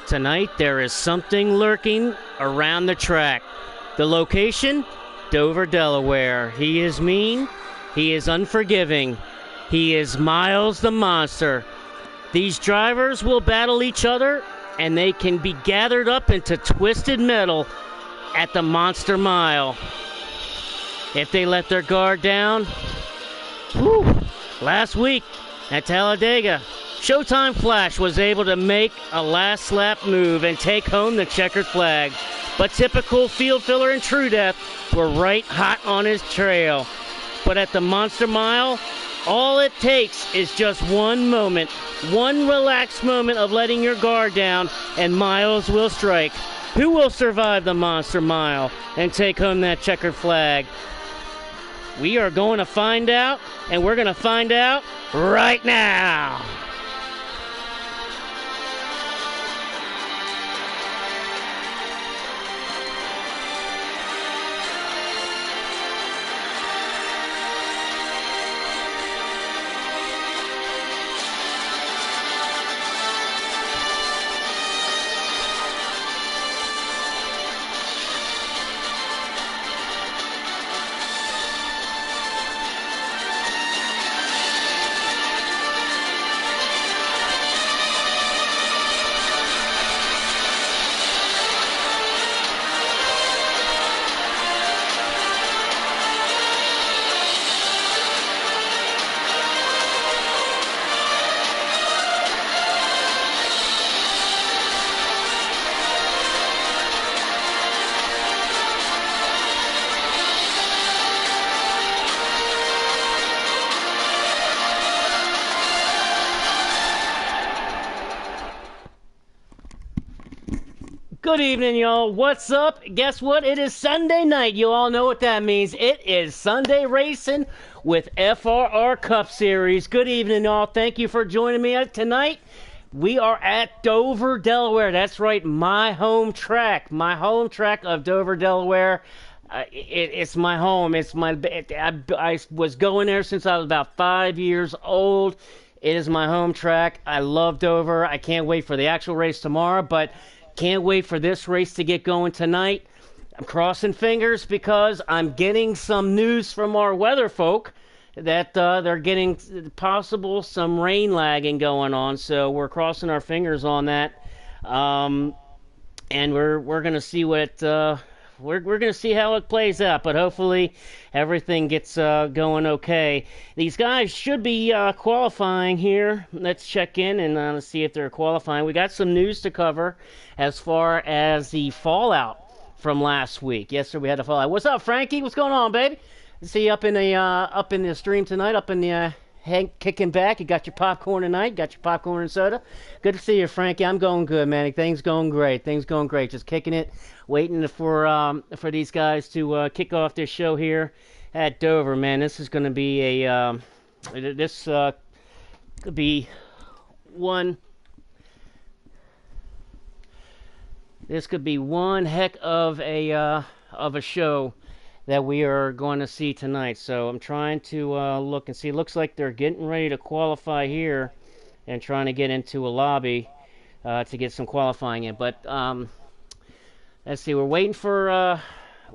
Tonight, there is something lurking around the track. The location, Dover, Delaware. He is mean. He is unforgiving. He is Miles the Monster. These drivers will battle each other, and they can be gathered up into twisted metal at the Monster Mile. If they let their guard down, whew, last week at Talladega, Showtime Flash was able to make a last lap move and take home the checkered flag. But typical field filler and True Death were right hot on his trail. But at the Monster Mile, all it takes is just one moment, one relaxed moment of letting your guard down, and Miles will strike. Who will survive the Monster Mile and take home that checkered flag? We are going to find out, and we're going to find out right now. Good evening, y'all. What's up? Guess what? It is Sunday night. You all know what that means. It is Sunday racing with FRR Cup Series. Good evening, y'all. Thank you for joining me tonight. We are at Dover, Delaware. That's right, my home track. My home track of Dover, Delaware. It's my home. I was going there since I was about 5 years old. It is my home track. I love Dover. I can't wait for the actual race tomorrow, but can't wait for this race to get going tonight. I'm crossing fingers because I'm getting some news from our weather folk that they're getting some rain lagging going on. So we're crossing our fingers on that, and we're gonna see what we're gonna see how it plays out. But hopefully everything gets going okay. These guys should be qualifying here. Let's check in and let's see if they're qualifying. We got some news to cover as far as the fallout from last week. Yes, sir, we had a fallout. What's up, Frankie? What's going on, baby? See you up in the stream tonight, up in the kicking back. You got your popcorn tonight. Got your popcorn and soda. Good to see you, Frankie. I'm going good, man. Things going great. Just kicking it, waiting for these guys to kick off this show here at Dover, man. This is going to be could be one. This could be one heck of a show that we are going to see tonight. So I'm trying to look and see. It looks like they're getting ready to qualify here and trying to get into a lobby to get some qualifying in. But let's see. We're waiting for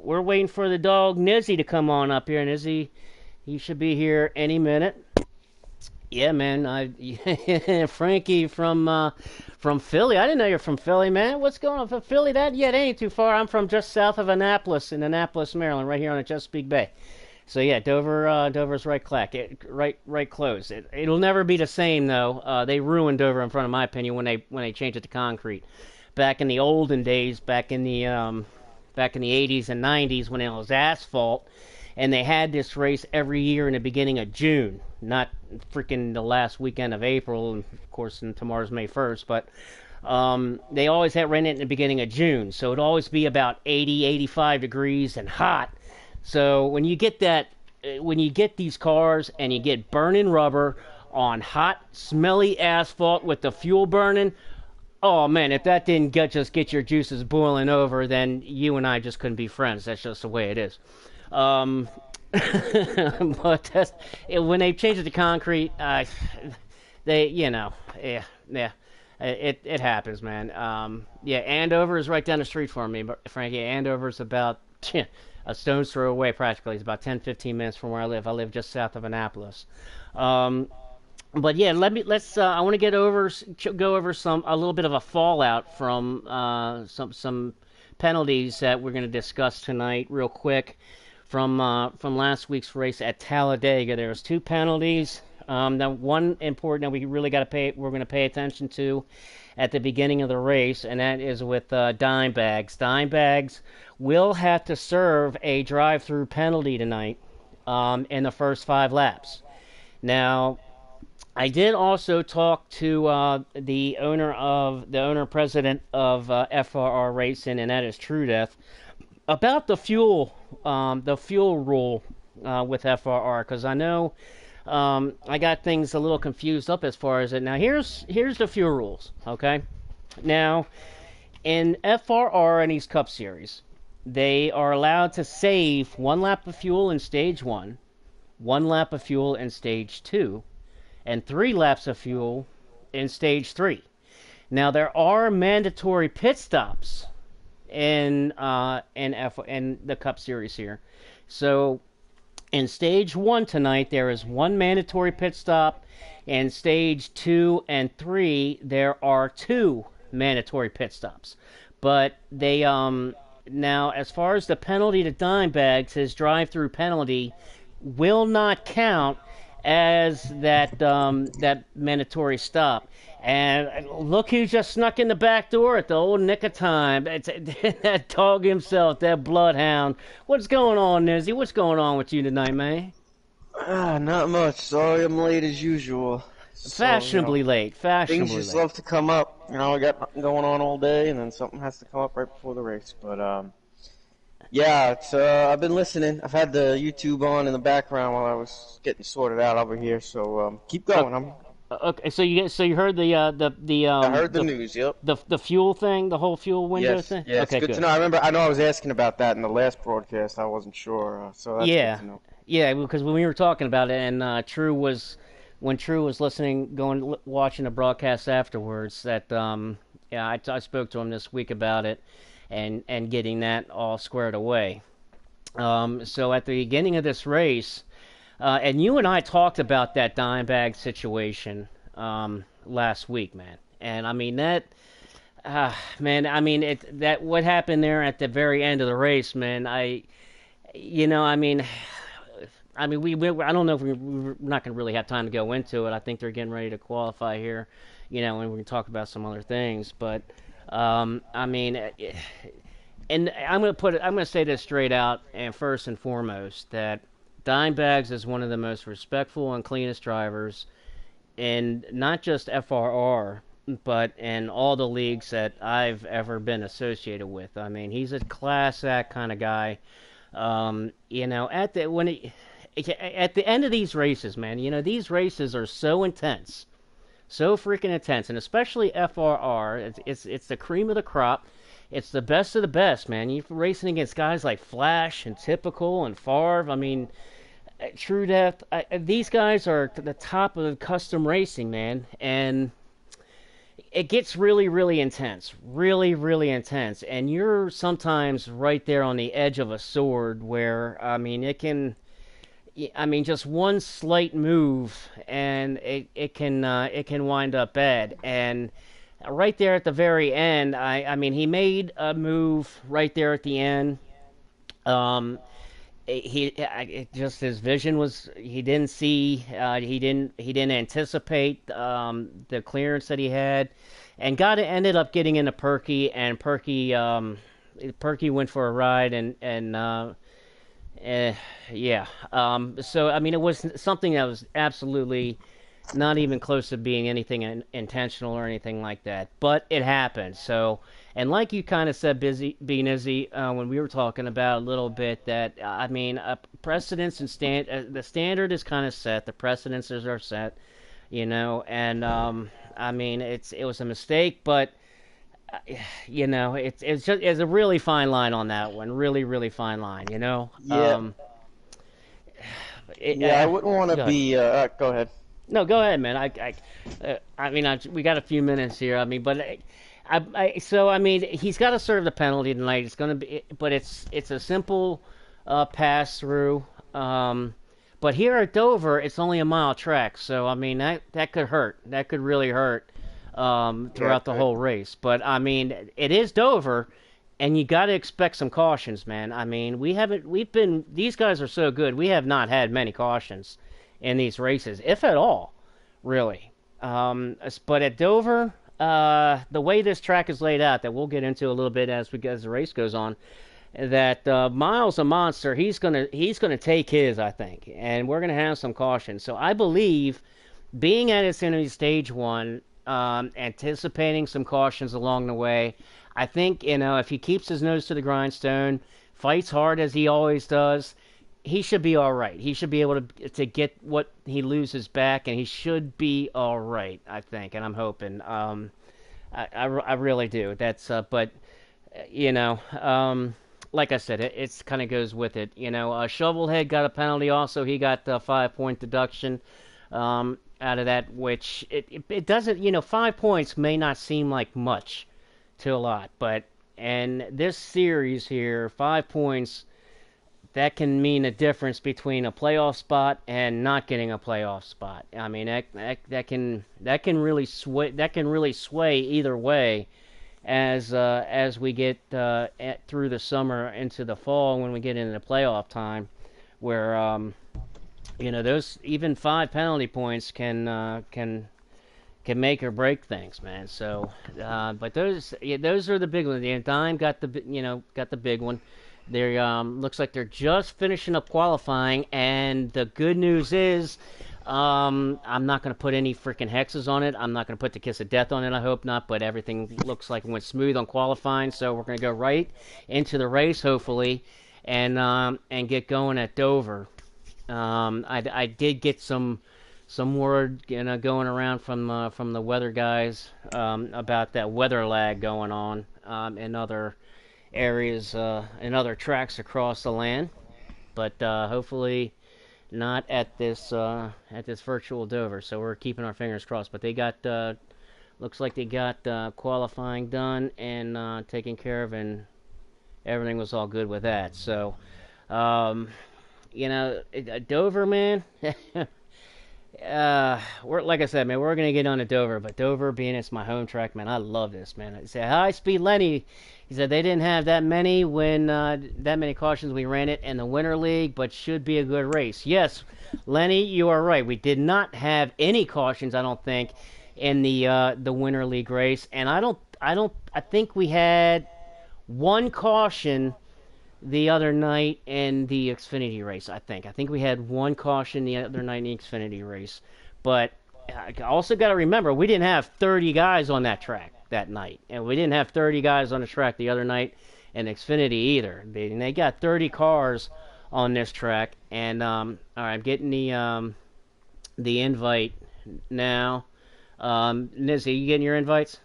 the dog Nizzy to come on up here. Nizzy, he should be here any minute. Yeah, man. Frankie from Philly. I didn't know you're from Philly, man. What's going on from Philly? That ain't too far. I'm from just south of Annapolis, in Annapolis, Maryland, right here on the Chesapeake Bay. So yeah, Dover's right close. It'll never be the same though. They ruined Dover, in front of my opinion, when they changed it to concrete. Back in the olden days, back in the 80s and 90s, when it was asphalt. And they had this race every year in the beginning of June, not freaking the last weekend of April, and of course, and tomorrow's May 1st, but they always had ran it in the beginning of June, so it'd always be about 80, 85 degrees and hot. So when you get these cars and you get burning rubber on hot, smelly asphalt with the fuel burning, oh man, if that didn't just get your juices boiling over, then you and I just couldn't be friends. That's just the way it is. But when they changed it to concrete, yeah. It happens, man. Yeah, Andover is right down the street from me, but Frankie, Andover's about a stone's throw away practically. It's about 10, 15 minutes from where I live. I live just south of Annapolis. Um, but yeah, let's. I want to go over a little bit of a fallout from some penalties that we're going to discuss tonight, real quick. From last week's race at Talladega, there was two penalties. Now, one important that we really got to pay. We're going to pay attention to at the beginning of the race, and that is with dime bags. Dime bags will have to serve a drive-through penalty tonight in the first 5 laps. Now, I did also talk to the owner president of FRR Racing, and that is True Death, about the fuel rule with FRR, because I know I got things a little confused up as far as it. Now here's the fuel rules, okay? Now in FRR and these Cup Series, they are allowed to save 1 lap of fuel in stage 1, 1 lap of fuel in stage 2, and 3 laps of fuel in stage 3. Now there are mandatory pit stops in the Cup Series here. So in stage 1 tonight, there is 1 mandatory pit stop. In stage 2 and 3, there are 2 mandatory pit stops. But they now, as far as the penalty to Dimebags, his drive-through penalty will not count as that mandatory stop. And look who just snuck in the back door at the old nick of time. It's that dog himself, that bloodhound. What's going on, Nizzy? What's going on with you tonight, man? Not much. Sorry I'm late as usual. Fashionably late. Things just love to come up. I got nothing going on all day, and then something has to come up right before the race. But, yeah, I've been listening. I've had the YouTube on in the background while I was getting sorted out over here, so keep going. Okay, so you heard the I heard the news. Yep. The fuel thing, the whole fuel window thing. Yeah, it's okay, good to know. I know I was asking about that in the last broadcast. I wasn't sure, so that's good to know. Yeah, because when we were talking about it, and when True was listening, watching the broadcast afterwards, that I spoke to him this week about it, and getting that all squared away. So at the beginning of this race. And you and I talked about that dime bag situation last week, man. And I mean that, man. I mean what happened there at the very end of the race, man. I mean, I don't know if we're not going to really have time to go into it. I think they're getting ready to qualify here, and we can talk about some other things. But I mean, and I'm going to say this straight out, and first and foremost that. Dimebags is one of the most respectful and cleanest drivers in not just FRR, but in all the leagues that I've ever been associated with. I mean, he's a class act kind of guy. At the end of these races, man, these races are so intense, so freaking intense, and especially FRR. It's the cream of the crop. It's the best of the best, man. You're racing against guys like Flash and Typical and Favre. I mean, True Death. These guys are the top of custom racing, man. And it gets really, really intense. Really, really intense. And you're sometimes right there on the edge of a sword where, I mean, just one slight move and it can wind up bad. And right there at the very end, I mean, he made a move right there at the end. His vision was he didn't see, he didn't anticipate the clearance that he had, and ended up getting into Perky, and Perky went for a ride, so I mean, it was something that was absolutely not even close to being anything intentional or anything like that, but it happened. So, and like you kind of said, Izzy, when we were talking about a little bit, that I mean, precedents and the standard is kind of set, the precedences are set, and I mean, it was a mistake, but it's a really fine line on that one, really, really fine line, Yeah. I wouldn't want to be. Go ahead. No, go ahead, man. I mean, we got a few minutes here. I mean, but so I mean, he's got to serve the penalty tonight. It's gonna be, but it's a simple pass through. But here at Dover, it's only a mile track, so I mean that could hurt. That could really hurt Yeah, throughout the whole race. But I mean, it is Dover, and you got to expect some cautions, man. I mean, we've been these guys are so good. We have not had many cautions in these races, if at all, really. But at Dover, the way this track is laid out, that we'll get into a little bit as the race goes on, that Miles a monster. He's gonna take his, I think, and we're gonna have some caution. So I believe, being at its end of stage one, anticipating some cautions along the way. I think if he keeps his nose to the grindstone, fights hard as he always does, he should be all right. He should be able to get what he loses back, and he should be all right. I think, and I'm hoping. I really do. That's but you know. Like I said, it's kind of goes with it. Shovelhead got a penalty also. He got the 5 point deduction out of that, which it doesn't. 5 points may not seem like much to a lot, but and this series here, 5 points, that can mean a difference between a playoff spot and not getting a playoff spot. I mean, that can really sway either way as we get through the summer into the fall when we get into the playoff time, where those even 5 penalty points can make or break things, man. So, but those are the big ones. The Dime got the big one. They looks like they're just finishing up qualifying, and the good news is, I'm not going to put any freaking hexes on it. I'm not going to put the kiss of death on it. I hope not. But everything looks like it went smooth on qualifying, so we're going to go right into the race, hopefully, and get going at Dover. I did get some word going around from the weather guys about that weather lag going on in other areas and other tracks across the land, but hopefully not at this virtual Dover. So we're keeping our fingers crossed. But they got looks like they got qualifying done and taken care of, and everything was all good with that. So Dover, man. We're like I said, man, we're gonna get on to Dover, but Dover being it's my home track, man, I love this, man. I say high speed Lenny. He said they didn't have that many cautions we ran it in the Winter League, but should be a good race. Yes, Lenny, you are right. We did not have any cautions, I don't think, in the Winter League race, and I think we had one caution the other night in the Xfinity race. I think we had one caution the other night in the Xfinity race, but I also got to remember we didn't have 30 guys on that track that night, and we didn't have 30 guys on the track the other night in Xfinity either. They got 30 cars on this track, and all right, I'm getting the invite now. Nizzy, you getting your invites?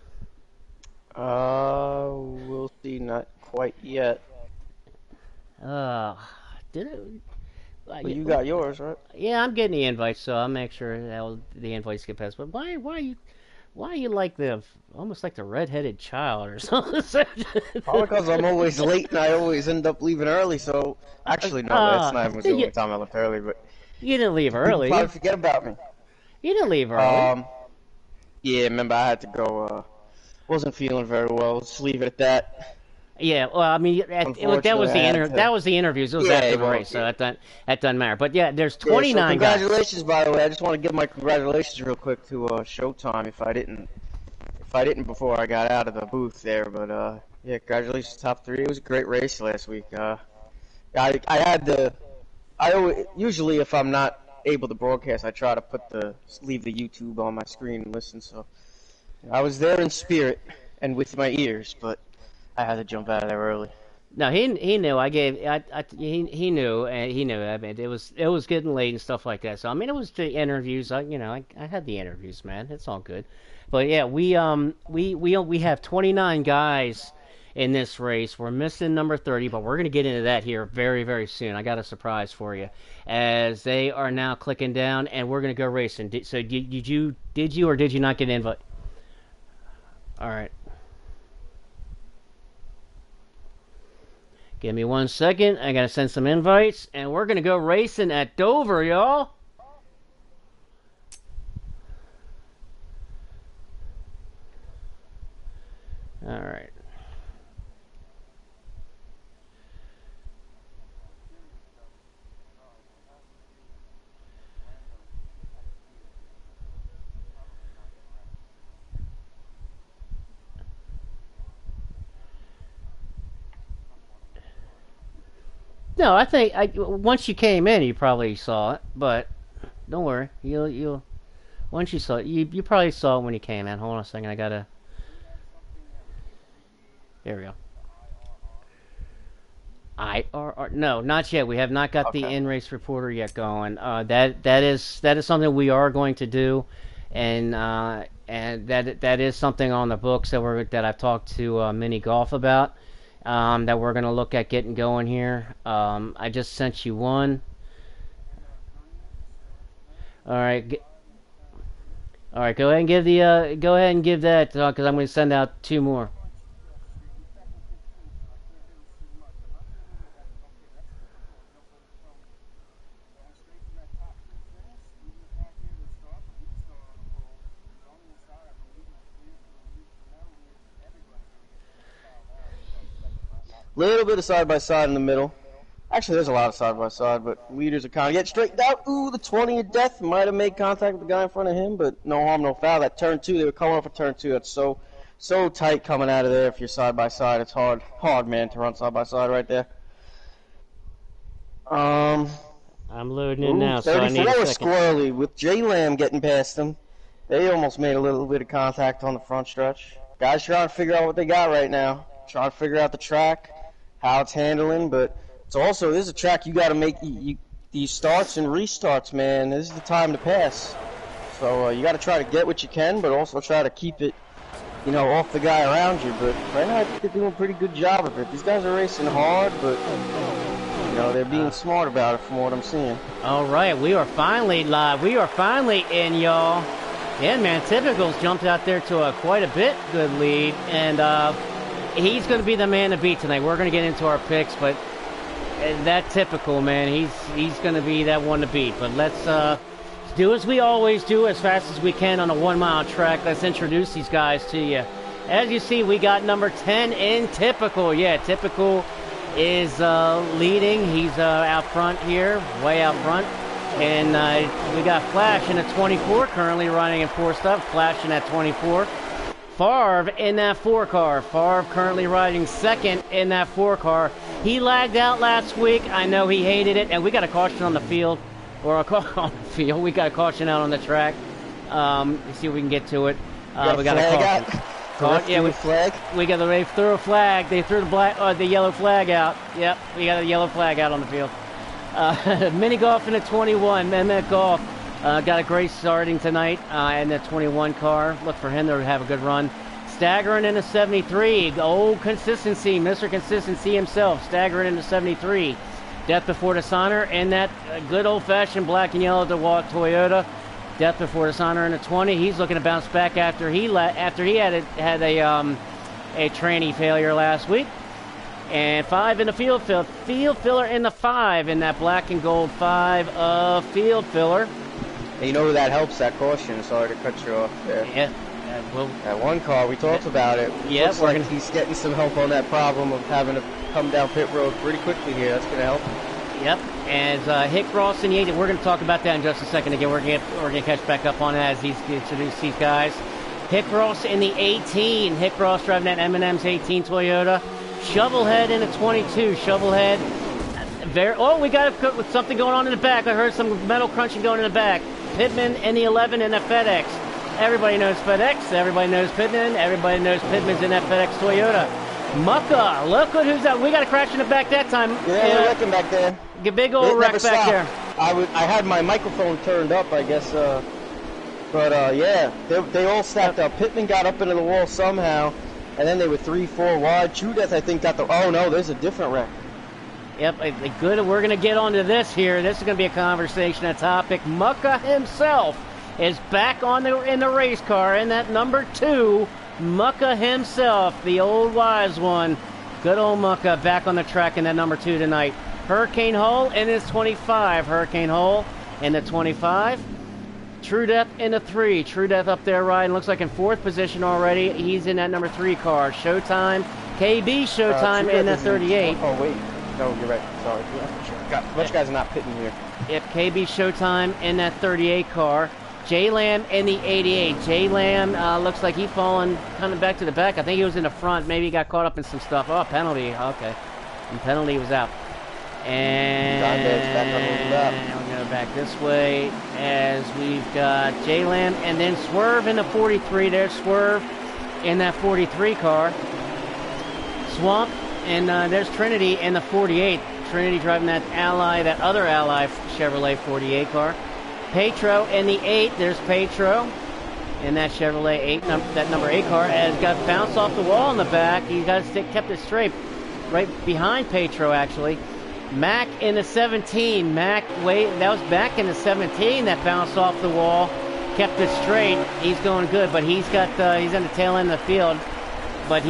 We'll see. Not quite yet. Did it? But you got yours, right? Yeah, I'm getting the invites, so I'll make sure that the invites get passed. But why are you like almost like the redheaded child or something? Probably because I'm always late and I always end up leaving early. So actually, no, that's not even the only time I left early. But you didn't leave early. People probably forget about me. You didn't leave early. Yeah, remember I had to go. Wasn't feeling very well. Let's leave it at that. Yeah, well, I mean, that was the interviews. It was after the race, so that doesn't matter. But yeah, there's 29 guys. Congratulations, by the way. I just want to give my congratulations real quick to Showtime. If I didn't before I got out of the booth there, but yeah, congratulations, top three. It was a great race last week. I always, usually if I'm not able to broadcast, I try to leave the YouTube on my screen and listen. So I was there in spirit and with my ears, but I had to jump out of there early. No, he knew. He knew, and he knew. I mean, it was getting late and stuff like that. So I mean, it was the interviews. I had the interviews, man. It's all good. But yeah, we have 29 guys in this race. We're missing number 30, but we're going to get into that here very, very soon. I got a surprise for you, as they are now clicking down, and we're going to go racing. Did you or did you not get an invite? All right. Give me 1 second. I got to send some invites, and we're going to go racing at Dover, y'all. All right. No, I think once you came in, you probably saw it, but don't worry. You'll once you saw it, you probably saw it when you came in. Hold on a second. I gotta. There we go. IRR. No, not yet. We have not got the in-race reporter yet going. That is something we are going to do, and that is something on the books that I've talked to Mini Golf about. That we're going to look at getting going here. I just sent you one. All right. All right. Go ahead and give that because I'm going to send out 2 more. Little bit of side-by-side in the middle. Actually, there's a lot of side-by-side, but leaders are kind of getting straightened out. Ooh, the 20 of death might have made contact with the guy in front of him, but no harm, no foul. That turn 2, they were coming off of turn 2. That's so tight coming out of there if you're side-by-side. It's hard, man, to run side-by-side right there. I'm loading in now, so I need a 34 second. squirrely with J-Lam getting past him. They almost made a little bit of contact on the front stretch. Guys trying to figure out what they got right now. Trying to figure out the track, how it's handling, but this is a track you got to make these starts and restarts, man. This is the time to pass. So you got to try to get what you can, but also try to keep it, off the guy around you. But right now, I think they're doing a pretty good job of it. These guys are racing hard, but they're being smart about it from what I'm seeing. All right, we are finally live. We are finally in, y'all. Yeah, man, Typical's jumped out there to quite a bit good lead, and he's going to be the man to beat tonight. We're going to get into our picks, but that Typical, man, he's going to be that one to beat. But let's do as we always do, as fast as we can on a 1-mile track. Let's introduce these guys to you. As you see, we got number 10 in Typical. Yeah, Typical is leading. He's out front here, way out front. And we got Flash in a 24 currently running in 4th up. Flash in that 24. Favre in that 4 car. Favre currently riding 2nd in that 4 car. He lagged out last week. I know he hated it, and we got a caution on the field, or a call on the field. We got a caution out on the track. Let's see if we can get to it. We got a caution. Yeah, we got they threw a flag. They threw the yellow flag out. Yep, we got a yellow flag out on the field. Mini Golf in a 21. Mehmet Golf got a great starting tonight in the 21 car. Look for him to have a good run. Staggering in a 73. Old consistency, Mr. Consistency himself. Staggering in a 73. Death Before Dishonor in that good old-fashioned black and yellow DeWalt Toyota. Death Before Dishonor in a 20. He's looking to bounce back after he had a tranny failure last week. And 5 in the field filler in the 5 in that black and gold 5 of field filler. And you know who that helps, that caution. Sorry to cut you off there. Yeah. That 1 car, we talked about it. Yeah, looks like he's getting some help on that problem of having to come down pit road pretty quickly here. That's going to help him. Yep. As Hick Ross in the 8, we're going to talk about that in just a second. Again, we're going to catch back up on that as he's introduced these guys. Hick Ross in the 18. Hick Ross driving that M&M's 18 Toyota. Shovelhead in a 22. Shovelhead. We got something going on in the back. I heard some metal crunching going in the back. Pittman in the 11 in the FedEx. Everybody knows FedEx. Everybody knows Pittman. Everybody knows Pittman's in that FedEx Toyota. Mucka. Look at who's out. We got a crash in the back that time. Yeah, we're wrecking back there. A big old wreck back there. I had my microphone turned up, I guess. But yeah, they all stacked up. Pittman got up into the wall somehow. And then they were 3-4 wide. True Death, I think, got the... Oh, no, there's a different wreck. Yep, good. We're going to get onto this here. This is going to be a conversation, a topic. Mucka himself is back in the race car in that number 2. Mucka himself, the old wise one. Good old Mucka back on the track in that number 2 tonight. Hurricane Hull in his 25. Hurricane Hull in the 25. True Death in the 3. True Death up there riding. Looks like in 4th position already. He's in that number 3 car. Showtime. KB Showtime in the 38. Oh, wait. No, you're right. Sorry. Bunch guys are not pitting here. Yep, KB Showtime in that 38 car. J Lamb in the 88. J Lamb looks like he's falling coming back to the back. I think he was in the front. Maybe he got caught up in some stuff. Oh, penalty. Okay. And penalty was out. And we're going to back this way as we've got J Lamb and then Swerve in the 43. There's Swerve in that 43 car. Swamp, and there's Trinity in the 48. Trinity driving that other Ally Chevrolet 48 car. Petro in the 8. There's Petro in that Chevrolet 8, that number 8 car, has got bounced off the wall in the back. He kept it straight, right behind Petro actually. Mac in the 17. That was back in the 17 that bounced off the wall, kept it straight. He's going good, but he's in the tail end of the field. But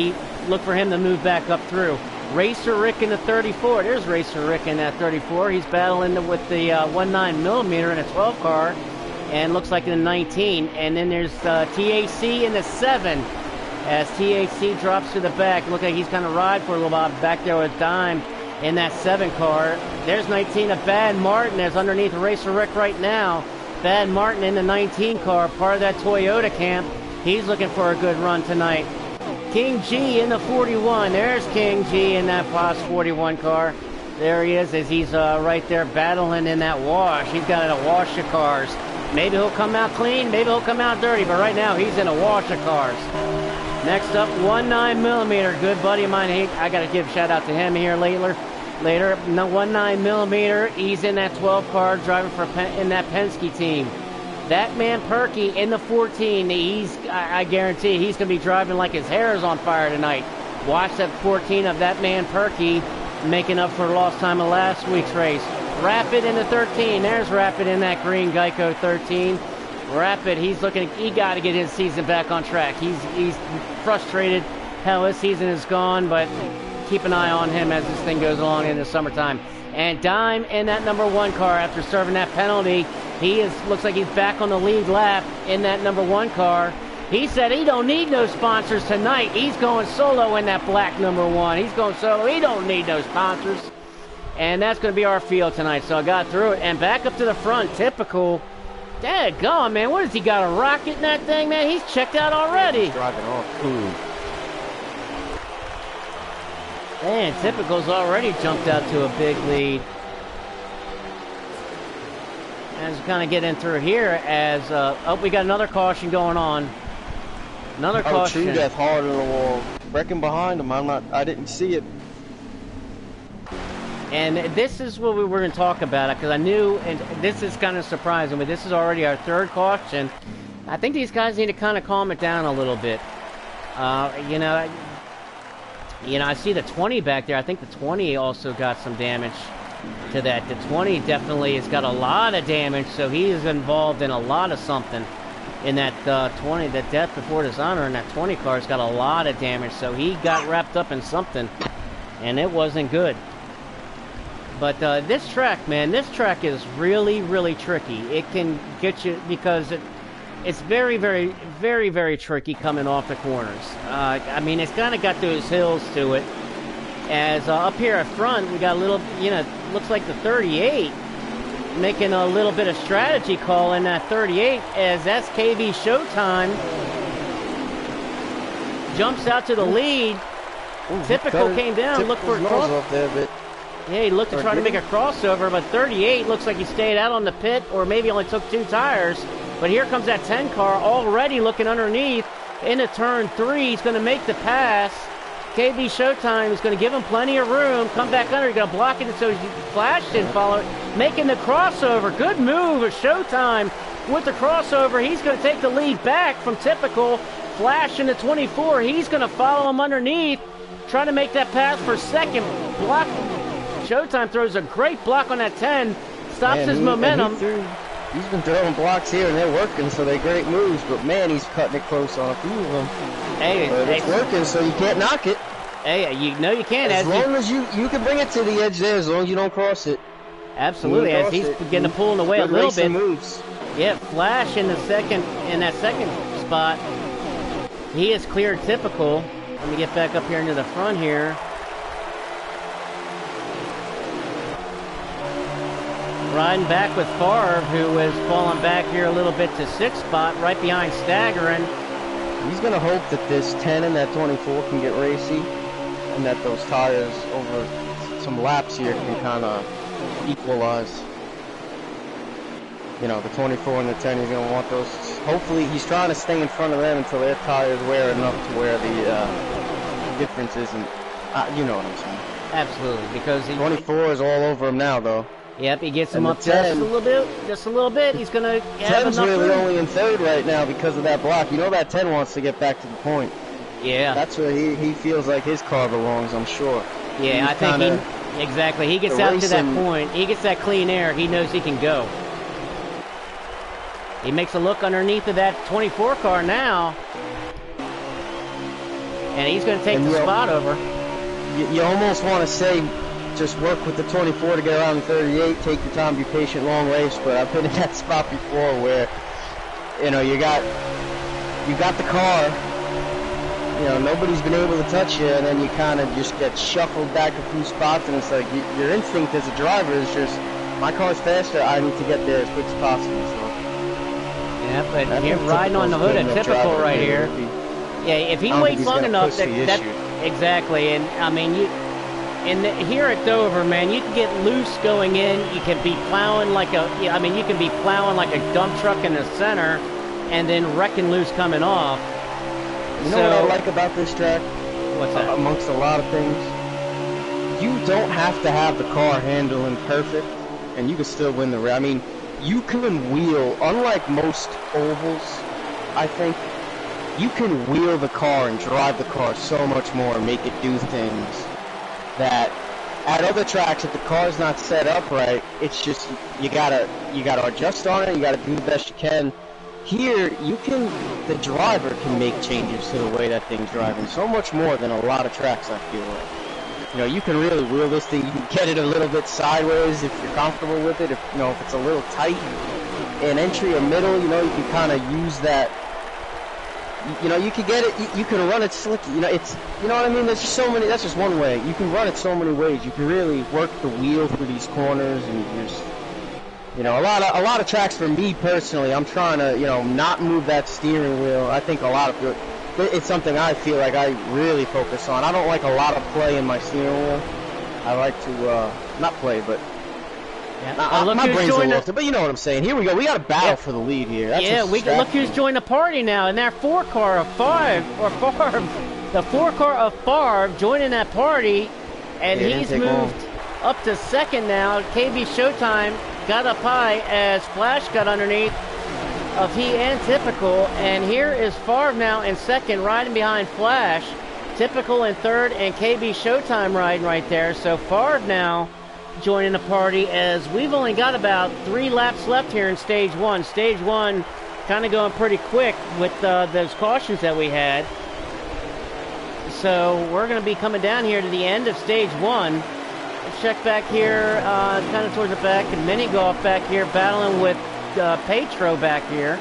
look for him to move back up through. Racer Rick in the 34. There's Racer Rick in that 34. He's battling with the 19mm in a 12 car, and looks like in the 19. And then there's TAC in the 7. As TAC drops to the back, look like he's kind of ride for a little while back there with Dime in that 7 car. There's 19 of Bad Martin. There's underneath Racer Rick right now. Bad Martin in the 19 car, part of that Toyota camp. He's looking for a good run tonight. King G in the 41. There's King G in that Foss 41 car. There he is as he's right there battling in that wash. He's got a wash of cars. Maybe he'll come out clean, maybe he'll come out dirty, but right now he's in a wash of cars. Next up, 19mm. Good buddy of mine. I got to give a shout out to him here later. 19mm. He's in that 12 car driving in that Penske team. That man Perky in the 14. I guarantee he's going to be driving like his hair is on fire tonight. Watch that 14 of that man Perky making up for lost time of last week's race. Rapid in the 13. There's Rapid in that green Geico 13. Rapid, he got to get his season back on track. He's frustrated. Hell, his season is gone, but keep an eye on him as this thing goes along in the summertime. And Dime in that number 1 car after serving that penalty. Looks like he's back on the lead lap in that number 1 car. He said he don't need no sponsors tonight. He's going solo in that black number 1. He's going solo. He don't need no sponsors. And that's going to be our field tonight. So I got through it. And back up to the front, Typical. Daggone, man. What has he got, a rocket in that thing, man? He's checked out already. He's driving off cool. Man, Typical's already jumped out to a big lead. As we kind of get in through here, we got another caution going on. Another caution. True Death hard on the wall. Wrecking behind him. I didn't see it. And this is what we were going to talk about, because I knew, and this is kind of surprising, but this is already our 3rd caution. I think these guys need to kind of calm it down a little bit. I see the 20 back there. I think the 20 also got some damage to that. The 20 definitely has got a lot of damage, so he is involved in a lot of something in that 20. The Death Before Dishonor in that 20 car has got a lot of damage, so he got wrapped up in something, and it wasn't good. But this track, man, this track is really, really tricky. It can get you, because it's very, very, very, very tricky coming off the corners. It's kind of got those hills to it. As up here at front, we got a little, looks like the 38 making a little bit of strategy call in that 38, as that's KB Showtime jumps out to the lead. Typical came down, looked for a cross. Off there a bit. Yeah, he looked to try to make a crossover, but 38 looks like he stayed out on the pit, or maybe only took 2 tires. But here comes that 10 car already looking underneath into turn 3. He's going to make the pass. KB Showtime is going to give him plenty of room. Come back under. He's going to block it so Flash didn't follow it. Making the crossover. Good move of Showtime with the crossover. He's going to take the lead back from Typical. Flash in the 24. He's going to follow him underneath, trying to make that pass for second. Block. Showtime throws a great block on that 10. Stops his momentum. He's been throwing blocks here, and they're working, so they're great moves. But, man, he's cutting it close on a few of them. Hey, it's working, so you can't knock it. Hey, you know you can. As long as you can bring it to the edge there, as long as you don't cross it. Absolutely, as he's beginning to pull away a little bit. Moves. Yeah, Flash in that second spot. He is cleared typical. Let me get back up here into the front here. Riding back with Favre, who is falling back here a little bit to 6th spot, right behind Staggering. He's going to hope that this 10 and that 24 can get racy, and that those tires over some laps here can kind of equalize. You know, the 24 and the 10, he's going to want those. Hopefully, he's trying to stay in front of them until their tires wear enough to where the difference isn't. You know what I'm saying? Absolutely, because 24 is all over him now, though. Yep, he gets him up just a little bit. Just a little bit. He's going to have enough really room. only in 3rd right now because of that block. You know that 10 wants to get back to the point. Yeah. That's where he feels like his car belongs, I'm sure. Yeah, I think exactly. He gets out to that point. He gets that clean air. He knows he can go. He makes a look underneath of that 24 car now. And he's going to take the spot over. You almost want to say, just work with the 24 to get around the 38, take your time, be patient, long race. But I've been in that spot before where, you know, you got the car, you know, nobody's been able to touch you, and then you kind of just get shuffled back a few spots, and it's like your instinct as a driver is just, my car's faster, I need to get there as quick as possible. So. Yeah, but here riding on the hood at typical right here. Yeah, if he waits long enough, that exactly, and I mean here at Dover, man, you can get loose going in. You can be plowing like you can be plowing like a dump truck in the center, and then wrecking loose coming off. You know what I like about this track? What's that? Amongst a lot of things, you don't have to have the car handling perfect, and you can still win the race. I mean, you can wheel, unlike most ovals, I think, you can wheel the car and drive the car so much more and make it do things that at other tracks, if the car's not set up right, it's just you gotta adjust on it. You gotta do the best you can. Here, the driver can make changes to the way that thing's driving so much more than a lot of tracks, I feel like. You know, you can really wheel this thing. You can get it a little bit sideways if you're comfortable with it. If it's a little tight in entry or middle, you know, you can kind of use that. You know, you can get it. You can run it slick. You know, you know what I mean. There's just so many. That's just one way. You can run it so many ways. You can really work the wheel through these corners, and just, you know, a lot of tracks for me personally. I'm trying to, you know, not move that steering wheel. I think a lot of people. It's something I feel like I really focus on. I don't like a lot of play in my steering wheel. I like to not play, but my brain's a little. But you know what I'm saying. Here we go. We got a battle for the lead here. That's look who's joined the party now, and that 4 car of Favre, the 4 car of Favre joining that party, and he's moved up to 2nd now. KB Showtime got up high as Flash got underneath of he and Typical, and here is Favre now in 2nd, riding behind Flash. Typical in 3rd, and KB Showtime riding right there. So Favre now joining the party, as we've only got about 3 laps left here in Stage 1. Stage 1 kind of going pretty quick with those cautions that we had. So we're going to be coming down here to the end of Stage 1. Let's check back here, kind of towards the back, and Mini Golf back here battling with Petro back here.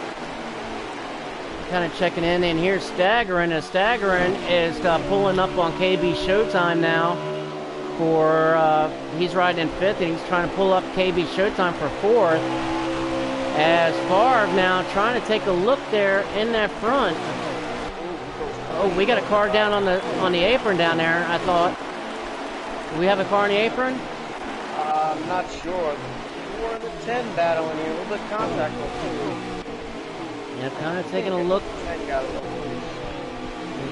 Kind of checking in, and here's Staggering, as Staggering is pulling up on KB Showtime now. He's riding in 5th, and he's trying to pull up KB Showtime for 4th. As Favre now trying to take a look there in that front. Oh, we got a car down on the apron down there, I thought. Do we have a car on the apron? I'm not sure. We're in the 10 battling here, a little bit of contact. Yeah, kind of taking a look.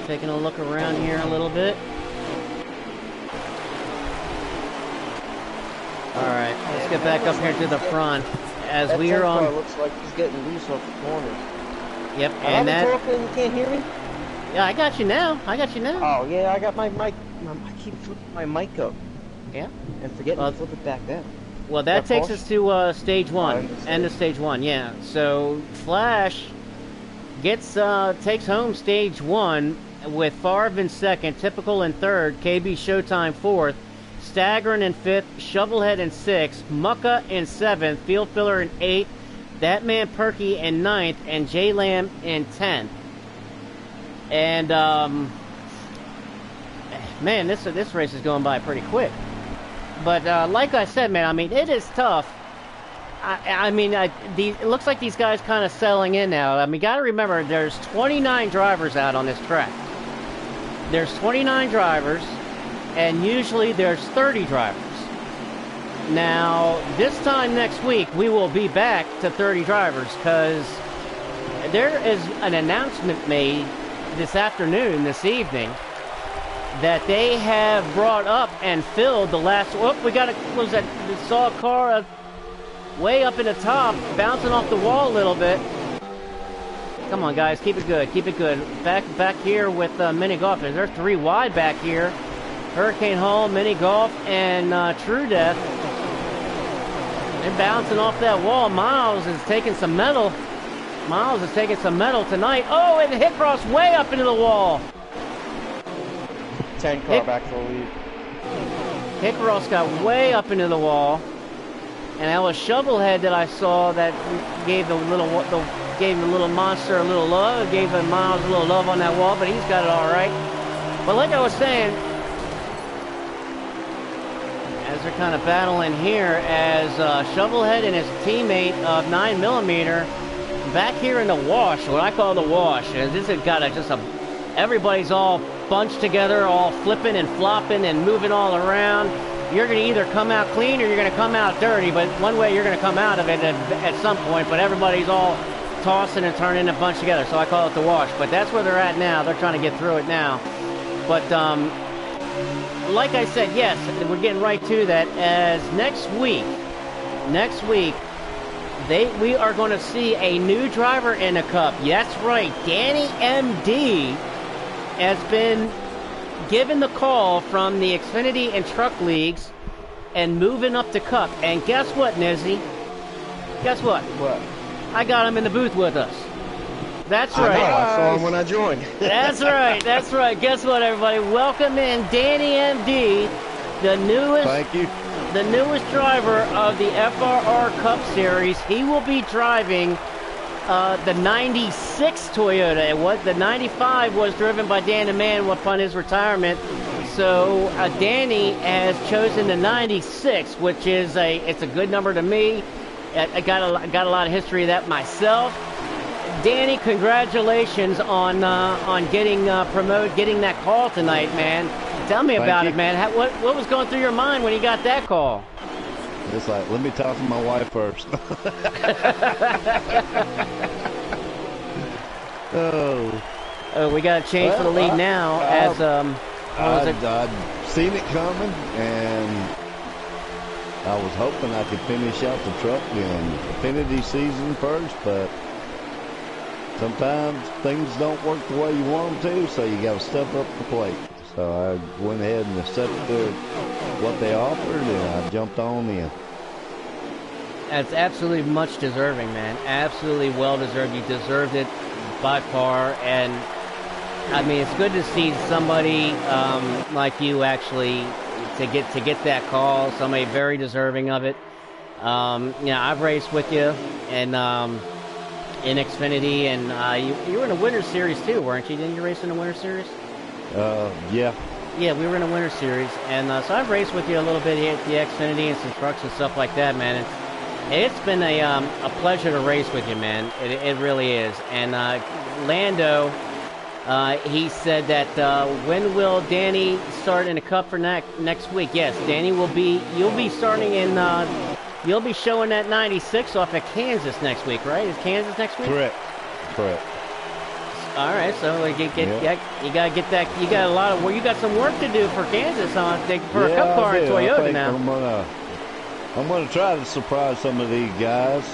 Taking a look around here a little bit. Alright, let's get back up here to the front. As we are on. Looks like he's getting loose off the corners. Yep, and that. You can't hear me? Yeah, I got you now. I got you now. Oh yeah, I got my mic. I keep flipping my mic up Yeah. and forgetting to flip it back down. Well, that takes us to stage one. End of stage one. Yeah. So Flash takes home stage one with Favre in second, Typical in third, KB Showtime fourth, Staggering in fifth, Shovelhead in sixth, Mucka in seventh, Field Filler in eighth, That Man Perky in ninth, and J Lamb in 10th. And man, this race is going by pretty quick. But like I said, man, I mean, it is tough. It looks like these guys kind of settling in now. I mean, got to remember, there's 29 drivers out on this track. There's 29 drivers, and usually there's 30 drivers. Now, this time next week, we will be back to 30 drivers because there is an announcement made this afternoon, this evening, that they have brought up and filled the last. Oh, we saw a car way up in the top, bouncing off the wall a little bit. Come on, guys, keep it good, keep it good. Back here with Mini Golf. There's 3 wide back here. Hurricane Hall, Mini Golf, and True Death. They're bouncing off that wall. Miles is taking some metal. Miles is taking some metal tonight. Oh, and Hicross way up into the wall. 10 car back to the lead. Hicross got way up into the wall. And that was Shovelhead that I saw that gave the little monster a little love, gave Miles a little love on that wall, but he's got it all right. But like I was saying, as they're kind of battling here, as Shovelhead and his teammate of 9mm back here in the wash, what I call the wash. This has got everybody's all bunched together, all flipping and flopping and moving all around. You're going to either come out clean or you're going to come out dirty, but one way you're going to come out of it at some point, but everybody's all tossing and turning and bunched together, so I call it the wash. But that's where they're at now. They're trying to get through it now. But like I said, yes, we're getting right to that, as next week, we are going to see a new driver in the Cup. Yes, right, Danny MD has been given the call from the Xfinity and Truck Leagues and moving up to Cup. And guess what, Nizzy? Guess what? What? I got him in the booth with us. That's right. I saw him when I joined. That's right. That's right. Guess what, everybody? Welcome in Danny MD, the newest. Thank you. The newest driver of the FRR Cup Series. He will be driving the 96 Toyota. The 95 was driven by Dan the Man upon his retirement. So Danny has chosen the 96, which is it's a good number to me. I got a lot of history of that myself. Danny, congratulations on getting promoted, getting that call tonight, man. Tell me about it, man. What was going through your mind when you got that call? It's like, let me talk to my wife first. Oh, we got a change for the lead now. I'd seen it coming, and I was hoping I could finish out the truck in Xfinity season first, but sometimes things don't work the way you want them to, so you got to step up the plate. So I went ahead and accepted what they offered, and I jumped on in. That's absolutely much deserving, man. Absolutely well deserved. You deserved it by far, and I mean, it's good to see somebody like you actually to get that call. Somebody very deserving of it. I've raced with you, and in Xfinity, and you were in a Winter Series too, weren't you? Didn't you race in the Winter Series? Yeah. Yeah, we were in a Winter Series, and so I've raced with you a little bit here at the Xfinity and some trucks and stuff like that, man. It's been a pleasure to race with you, man. It really is. And Lando, he said that when will Danny start in the Cup for next week? Yes, Danny you'll be starting in. You'll be showing that 96 off at Kansas next week, right? Is Kansas next week? Correct. All right, so you gotta get that. You got some work to do for Kansas for a Cup car in Toyota now. I'm gonna try to surprise some of these guys.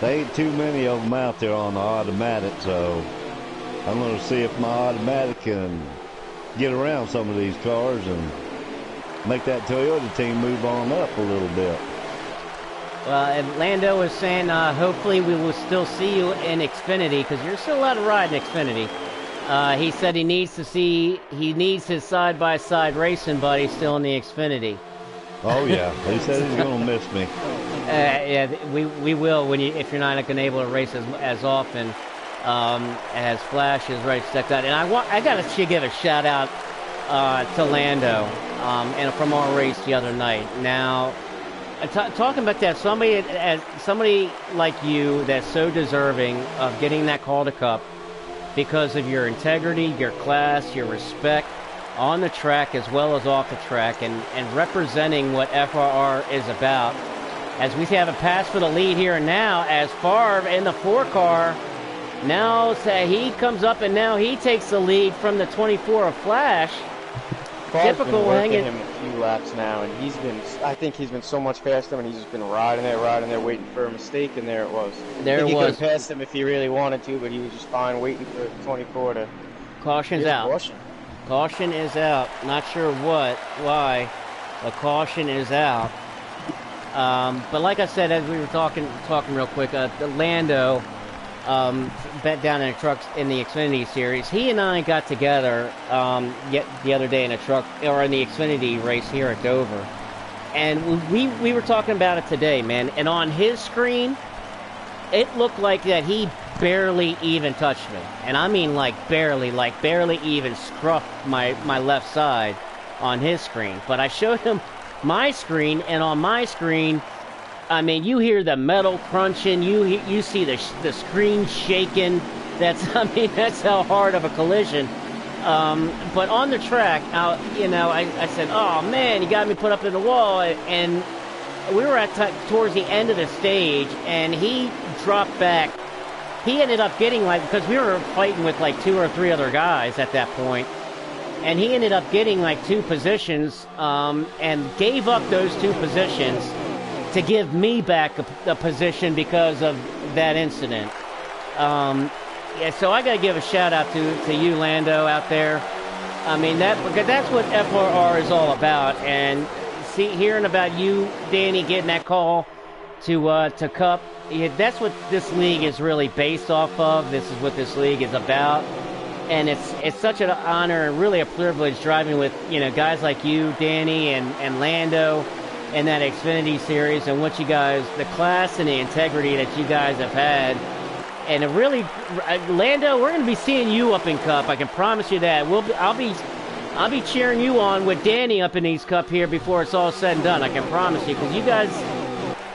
There ain't too many of them out there on the automatic, so I'm going to see if my automatic can get around some of these cars and make that Toyota team move on up a little bit. Well, and Lando was saying hopefully we will still see you in Xfinity, because you're still allowed to ride in Xfinity. He said he needs his side-by-side racing buddy still in the Xfinity. Oh yeah, he said he's going to miss me. Yeah, we will if you're not going to be able to race as often as Flash is right stuck out. And I got to give a shout out to Lando and from our race the other night. Now, talking about that, somebody like you that's so deserving of getting that call to Cup because of your integrity, your class, your respect on the track as well as off the track, and representing what FRR is about. As we have a pass for the lead here and now, as Favre in the 4-car, now he comes up and now he takes the lead from the 24 of Flash. Favre's Typical been working hanging. him a few laps now, and I think he's been so much faster, and he's just been riding there, waiting for a mistake, and there it was. There it He could was. have passed him if he really wanted to, but he was just fine waiting for 24 to Caution's get a out. caution. Caution is out. Not sure why, but caution is out. But like I said, as we were talking real quick, Lando bet down in a truck in the Xfinity Series. He and I got together yet the other day in a truck or in the Xfinity race here at Dover, and we were talking about it today, man. And on his screen, it looked like that he barely even touched me, and I mean like barely even scruffed my left side on his screen. But I showed him my screen, and on my screen, I mean, you hear the metal crunching, you see the screen shaking. That's how hard of a collision. But on the track, I said, "Oh man, you got me put up in the wall," and we were towards the end of the stage, and he dropped back. He ended up getting because we were fighting with 2 or 3 other guys at that point, and he ended up getting 2 positions, and gave up those 2 positions to give me back a position because of that incident. Yeah, so I got to give a shout out to you, Lando, out there. I mean, because that's what FRR is all about. And hearing about you, Danny, getting that call to Cup, that's what this league is really based off of. This is what this league is about. And it's such an honor and really a privilege driving with guys like you, Danny, and Lando, in that Xfinity Series, and what you guys, the class and the integrity that you guys have had. And it really, Lando, we're going to be seeing you up in Cup. I can promise you that. I'll be cheering you on with Danny up in these Cup here before it's all said and done. I can promise you, because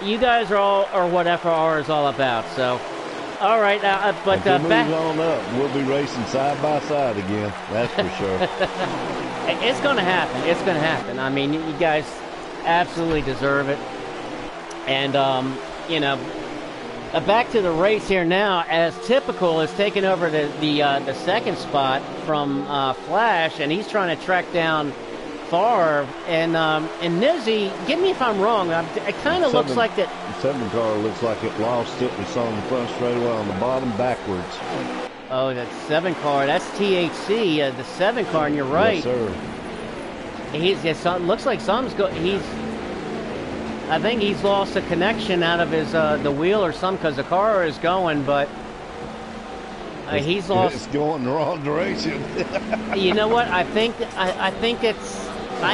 you guys are what FRR is all about. So, all right, but back on up, we'll be racing side by side again. That's for sure. It's going to happen. It's going to happen. I mean, you guys absolutely deserve it. And back to the race here now, as Typical is taking over the second spot from Flash, and he's trying to track down Favre. And Nizzy, get me if I'm wrong, it kind of looks like that. The 7 car looks like it lost it. We saw on the front straightaway on the bottom backwards. Oh, that 7 car, that's THC, the 7 car, and you're right. Yes, sir. Looks like I think he's lost a connection out of his the wheel or something, because the car is going, but he's lost. It's going the wrong direction. You know what? I think it's. I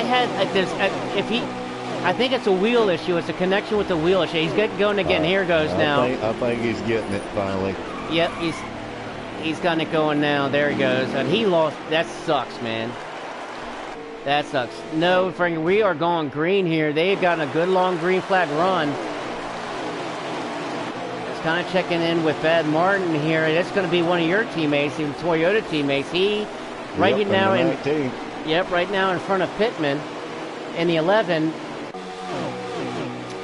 think it's a wheel issue. It's a connection with the wheel issue. He's going again. Here goes now. I think he's getting it finally. Yep, he's got it going now. There he goes, and he lost. That sucks, man. That sucks. No, Frank, we are going green here. They've gotten a good long green flag run. It's kind of checking in with Bad Martin here. It's going to be one of your teammates, the Toyota teammates. Right now in front of Pittman in the 11.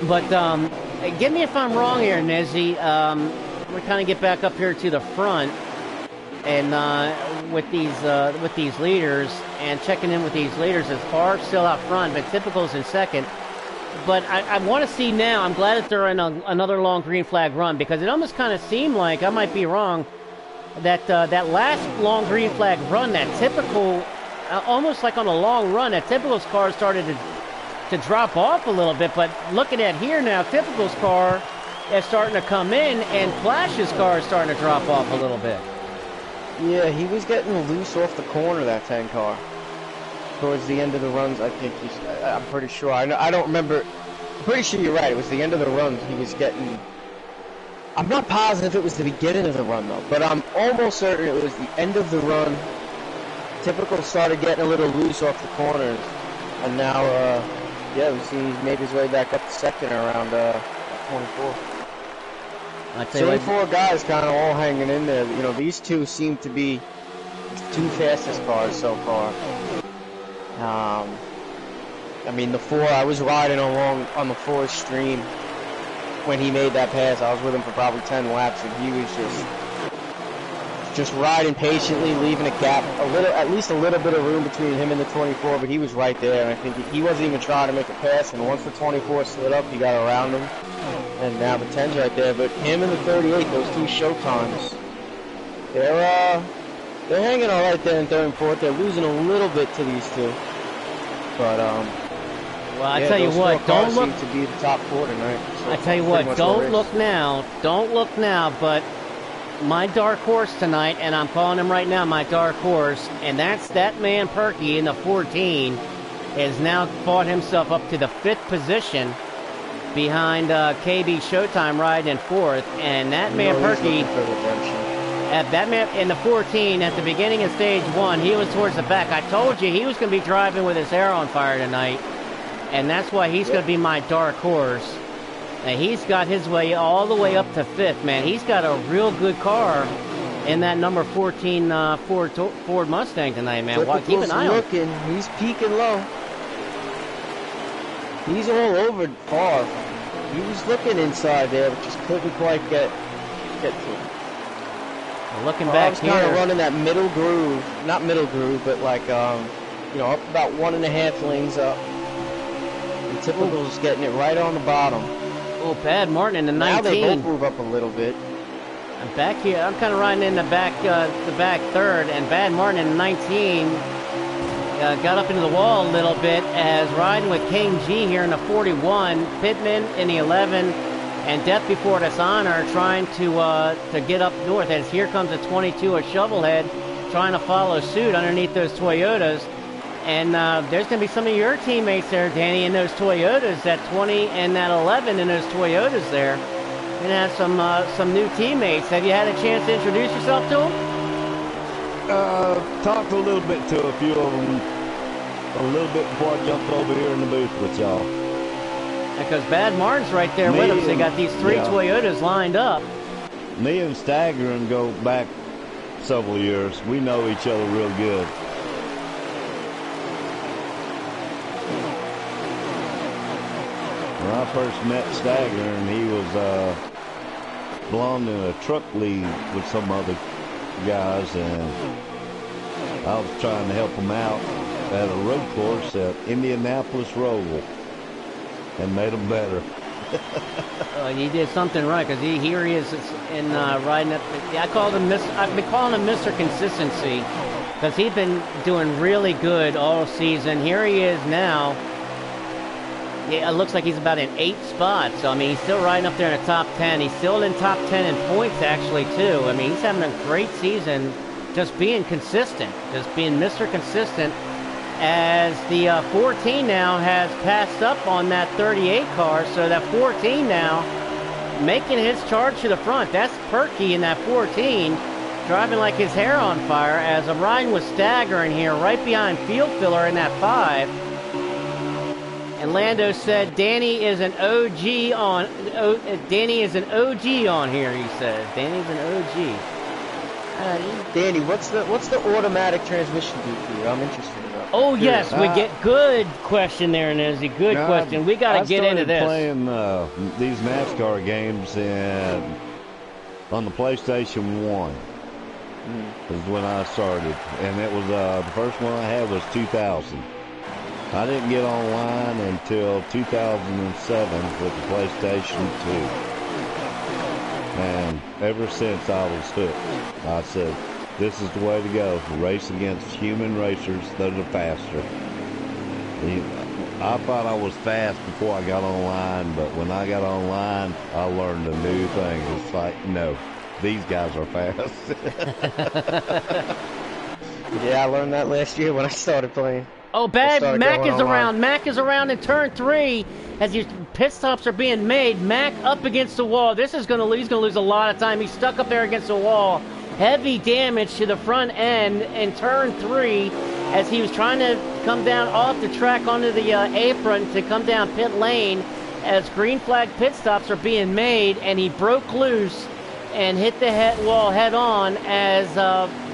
But get me if I'm wrong here, Nizzy. We kind of get back up here to the front, and with these leaders, and checking in with these leaders. As Favre's still out front, but Typical's in second. But I want to see now. I'm glad that they're in another long green flag run, because it almost kind of seemed like, I might be wrong, that last long green flag run, that typical, almost like on a long run, that Typical's car started to drop off a little bit. But looking at here now, Typical's car is starting to come in, and Flash's car is starting to drop off a little bit. Yeah, he was getting loose off the corner, that 10 car. Towards the end of the runs, I think I'm pretty sure. I don't remember. I'm pretty sure you're right. It was the end of the runs. He was getting. I'm not positive it was the beginning of the run, though. But I'm almost certain it was the end of the run. Typical started getting a little loose off the corners. And now, yeah, we see he's made his way back up to second around 24. 24 guys kind of all hanging in there. You know, these two seem to be the two fastest cars so far. I mean, the 4, I was riding along on the 4 stream when he made that pass. I was with him for probably 10 laps, and he was just riding patiently, leaving a gap, at least a little bit of room between him and the 24, but he was right there, and I think he wasn't even trying to make a pass, and once the 24 slid up, he got around him, and now the 10's right there. But him and the 38, those two showtimes, they're hanging all right there in third and fourth. They're losing a little bit to these two, but well, I tell you what, don't look to be the top 4 tonight. So I tell you what, don't look now, but my dark horse tonight, and I'm calling him right now my dark horse, and that's that man Perky in the 14, has now fought himself up to the 5th position behind KB Showtime riding in 4th, and that man Perky, that man in the 14 at the beginning of stage 1, he was towards the back. I told you he was going to be driving with his hair on fire tonight, and that's why he's going to be my dark horse. And he's got his way all the way up to 5th, man. He's got a real good car in that number 14 Ford Mustang tonight, man. Keep an eye on him. He's peaking low. He's all over far. He was looking inside there, but just couldn't quite get to him. Well, looking back here, kind of running that middle groove, not middle groove, but like you know, up about 1.5 lanes up. And Typical's getting it right on the bottom. Oh, Bad Martin in the 19. Now they both move up a little bit. I'm back here. I'm kind of riding in the back third, and Bad Martin in the 19 got up into the wall a little bit as riding with King G here in the 41, Pittman in the 11, and Death Before Dishonor trying to get up north. As here comes the 22 of Shovelhead trying to follow suit underneath those Toyotas. And there's going to be some of your teammates there, Danny, in those Toyotas, that 20 and that 11 in those Toyotas there. You're going to have some new teammates. Have you had a chance to introduce yourself to them? Talked a little bit to a few of them a little bit before I jumped over here in the booth with y'all. Because Bad Martin's right there with them. They got these 3 Toyotas lined up. Me and Staggering go back several years. We know each other real good. When I first met Staggering, he was belonged in a truck lead with some other guys, and I was trying to help him out at a road course at Indianapolis Roval and made him better. He did something right, because here he is in riding up. I've been calling him Mr. Consistency, because he's been doing really good all season. Here he is now. Yeah, it looks like he's about in 8th spot. So, I mean, he's still riding up there in the top 10. He's still in top 10 in points, actually, too. I mean, he's having a great season, just being consistent, just being Mr. Consistent, as the 14 now has passed up on that 38 car. So that 14 now making his charge to the front. That's Perky in that 14, driving like his hair on fire, as I'm riding with Staggering here, right behind Field Filler in that 5. And Lando said Danny is an OG on. Danny is an OG on here. He says Danny's an OG. Danny, what's the automatic transmission do for you? I'm interested in that. Oh yes, we get good question there, Nezzy. Good question. We got to get into this. I started playing these NASCAR games on the PlayStation 1. Is when I started, and it was the first one I had was 2000. I didn't get online until 2007 with the PlayStation 2. And ever since I was hooked, I said, this is the way to go. Race against human racers that are faster. I thought I was fast before I got online, but when I got online, I learned a new thing. It's like, no, these guys are fast. Yeah, I learned that last year when I started playing. Oh, bad. Mac is around. Mac is around in turn 3 as your pit stops are being made. Mac up against the wall. This is going to lose. He's going to lose a lot of time. He's stuck up there against the wall. Heavy damage to the front end in turn 3 as he was trying to come down off the track onto the apron to come down pit lane as green flag pit stops are being made, and he broke loose and hit the wall head on as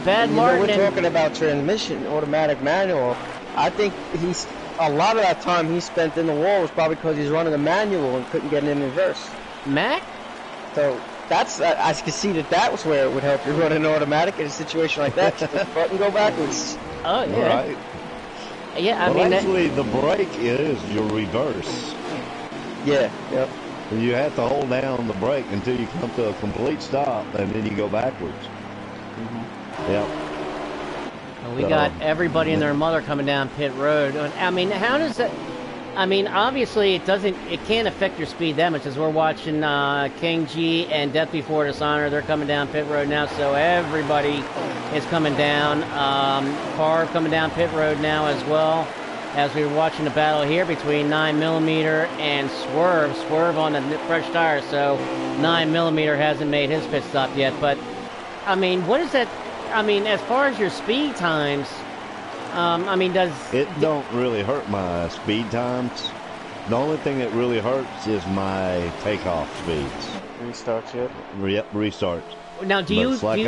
Bad Martin. We're talking about transmission, automatic manual. I think a lot of that time he spent in the wall was probably because he's running a manual and couldn't get in reverse. Mac? So that's, I can see that was where it would help you run an automatic in a situation like that. Just the button go backwards. Oh, yeah. Right. Yeah, I well, mean... actually, the brake is your reverse. Yeah, yep. You have to hold down the brake until you come to a complete stop, and then you go backwards. Mm-hmm. Yep. We got everybody and their mother coming down pit road. I mean, how does that... I mean, obviously, it can't affect your speed that much, as we're watching King G and Death Before Dishonor. They're coming down pit road now, so everybody is coming down. Carr coming down pit road now as well, as we're watching the battle here between 9mm and Swerve. Swerve on the fresh tire, so 9mm hasn't made his pit stop yet. But, I mean, what is that... I mean, as far as your speed times, I mean, it don't really hurt my speed times. The only thing that really hurts is my takeoff speeds. Restarts yet? Yep, restarts. Now,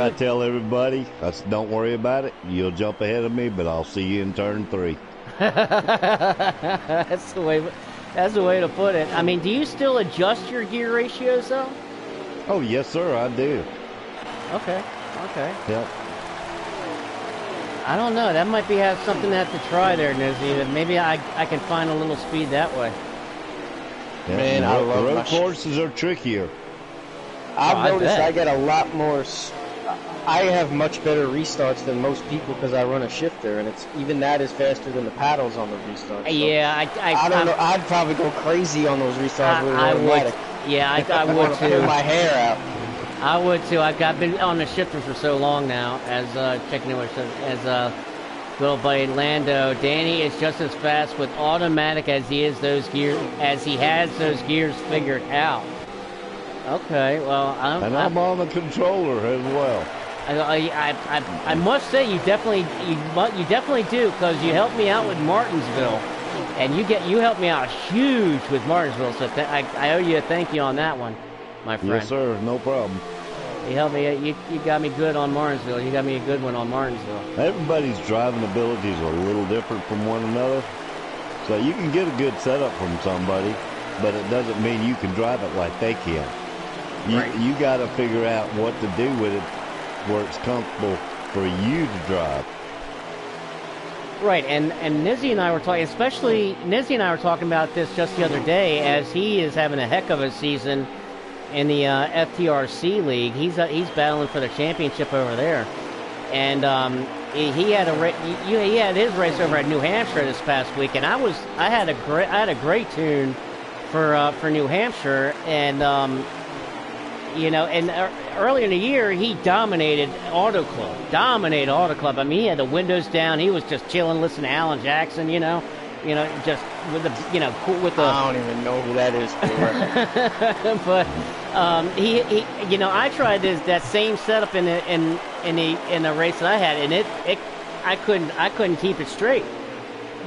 I tell everybody, don't worry about it. You'll jump ahead of me, but I'll see you in turn 3. That's the way to put it. I mean, do you still adjust your gear ratios though? Oh yes, sir, I do. Okay. Yep. I don't know. That might be something to have to try there, Nizzy. Maybe I can find a little speed that way. Yeah, Man, I love road courses are trickier. I've noticed I get a lot more. I have much better restarts than most people because I run a shifter, and even that is faster than the paddles on the restarts. So yeah, I don't know. I'd probably go crazy on those restarts with automatic. Yeah, I would too. Pull my hair out. I would too. I've been on the shifter for so long now, as checking in with as little buddy Lando. Danny is just as fast with automatic as he has those gears figured out. Okay, well, I'm on the controller as well. I must say you definitely do, because you helped me out with Martinsville, and you helped me out huge with Martinsville. So I owe you a thank you on that one, my friend. Yes, sir. No problem. You helped me. You got me good on Martinsville. You got me a good one on Martinsville. Everybody's driving abilities are a little different from one another, so you can get a good setup from somebody, but it doesn't mean you can drive it like they can. You got to figure out what to do with it where it's comfortable for you to drive. Right, and Nizzy and I were talking, about this just the other day, as he is having a heck of a season in the FTRC league. He's battling for the championship over there, and he had his race over at New Hampshire this past week, and I had a great tune for New Hampshire, and earlier in the year he dominated Auto Club. I mean, he had the windows down. He was just chilling, listening to Alan Jackson. Just with the I don't even know who that is. But I tried that same setup in the race that I had, and I couldn't keep it straight.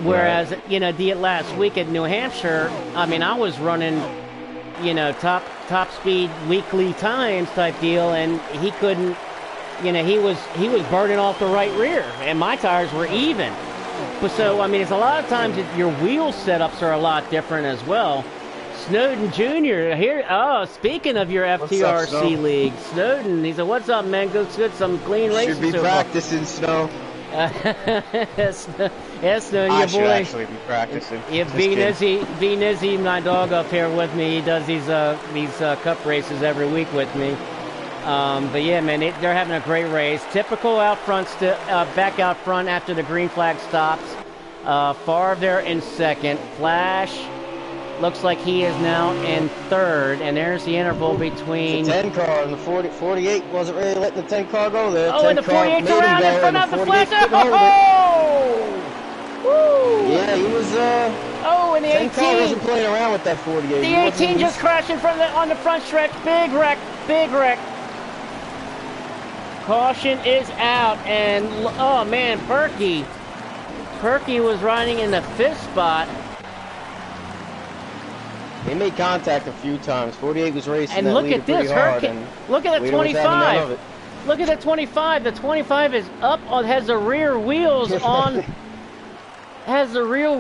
Whereas the last week at New Hampshire, I mean, I was running top speed weekly times type deal, and he couldn't. He was burning off the right rear, and my tires were even. But so, I mean, it's a lot of times that your wheel setups are a lot different as well. Snowden Jr. here. Oh, speaking of your FTRC league, Snowden. He said, "What's up, man? Go get some clean races." Should be practicing, Snow. Yes, no, I your should boy. actually be practicing. Yeah, Just V kidding. Nizzy, my dog up here with me. He does these cup races every week with me. But yeah, man, they're having a great race. Typical out front, back out front after the green flag stops. Favre there in second. Flash looks like he is now in third, and there's the interval between. The 10 car and the 48 wasn't really letting the 10 car go there. Oh, 10 and the car 48's made him around go, in front and the of the 48 Flash. couldn't hold it. Oh! Woo! Yeah, he was. Oh, and the 10 car 18. wasn't playing around with that 48. The He wasn't. 18 just crashed in front of on the front stretch. Big wreck. Big wreck. Caution is out, and oh man, Perky was riding in the fifth spot. They made contact a few times. 48 was racing And that look leader at this, pretty hard, and look at the Leader was having none of 25. it. Look at the 25. The 25 is up on, has the rear wheels on, has the rear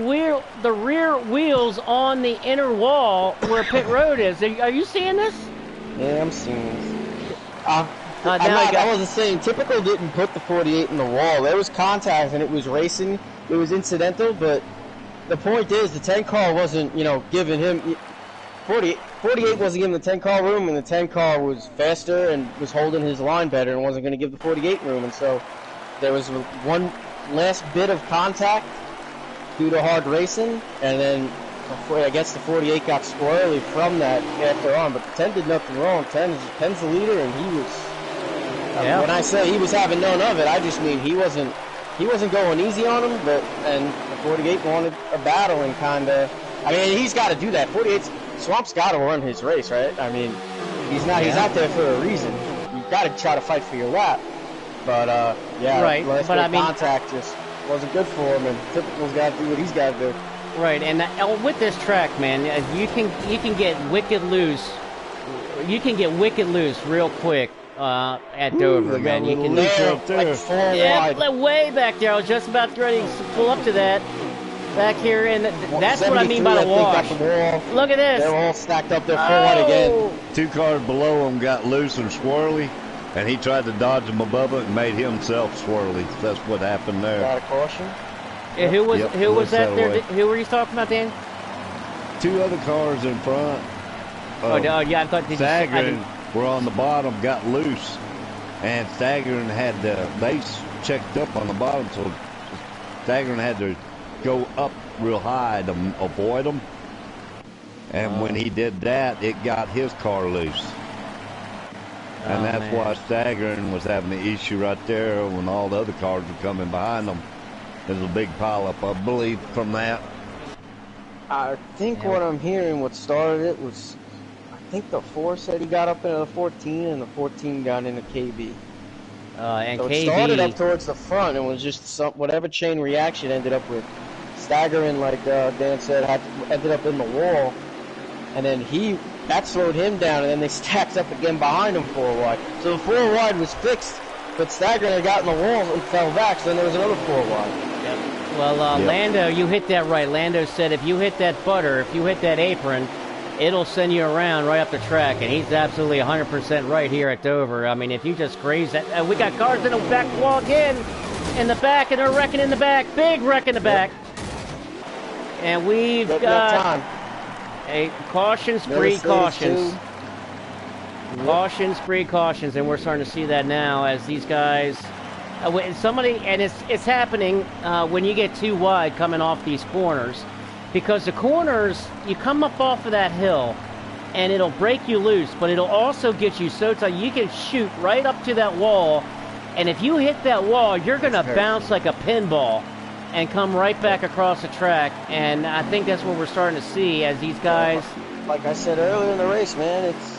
wheels on the inner wall where pit road is. Are you seeing this? Yeah, I'm seeing this. I wasn't saying Typical didn't put the 48 in the wall. There was contact and it was racing. It was incidental, but the point is the 10 car wasn't, giving him 48 wasn't giving the 10 car room, and the 10 car was faster and was holding his line better and wasn't going to give the 48 room. And so there was one last bit of contact due to hard racing, and then I guess the 48 got squirrely from that after on, but the 10 did nothing wrong. 10's the leader, and he was. When I say he was having none of it, I just mean he wasn't going easy on him, and the 48 wanted a battle and kind of. I mean, he's got to do that. Swamp's got to run his race, right? I mean, he's out there for a reason. You've got to try to fight for your lap. But right. But I mean, contact just wasn't good for him, and Typical's got to do what he's got to do. Right, and with this track, man, you can get wicked loose. You can get wicked loose real quick. At Dover, man, you can wide. Way back there. I was just about ready to pull up to that. Back here, and that's what I mean by the wash. Look at this. They're all stacked up there full wide again. 2 cars below him got loose and swirly, and he tried to dodge them above it and made himself swirly. That's what happened there. Got a caution. Who was that there? Who were you talking about, Dan? 2 other cars in front. I thought Staggering were on the bottom, got loose, and Staggering had the base checked up on the bottom, so Staggering had to go up real high to avoid them. And when he did that, it got his car loose. And that's why Staggering was having the issue right there when all the other cars were coming behind them. There's a big pileup, I believe, from that. I think what I'm hearing, what started it was, I think the 4 said he got up into the 14, and the 14 got into KB. And so KB... it started up towards the front, and was just whatever chain reaction ended up with Staggering, like Dan said, ended up in the wall, and then that slowed him down, and then they stacked up again behind him 4 wide. So the 4 wide was fixed, but Staggering had gotten the wall and fell back, so then there was another 4 wide. Yep. Well, Lando, you hit that right. Lando said if you hit that apron, it'll send you around right up the track, and he's absolutely 100% right here at Dover. I mean, if you just graze that, we got cars in the back wall again, in the back, and they're wrecking in the back, big wreck in the back, and we've got a cautions, precautions, and we're starting to see that now as these guys. And it's happening when you get too wide coming off these corners. Because the corners, you come up off of that hill, and it'll break you loose, but it'll also get you so tight you can shoot right up to that wall, and if you hit that wall, you're going to bounce like a pinball and come right back across the track, and I think that's what we're starting to see as these guys... Like I said earlier in the race, man, it's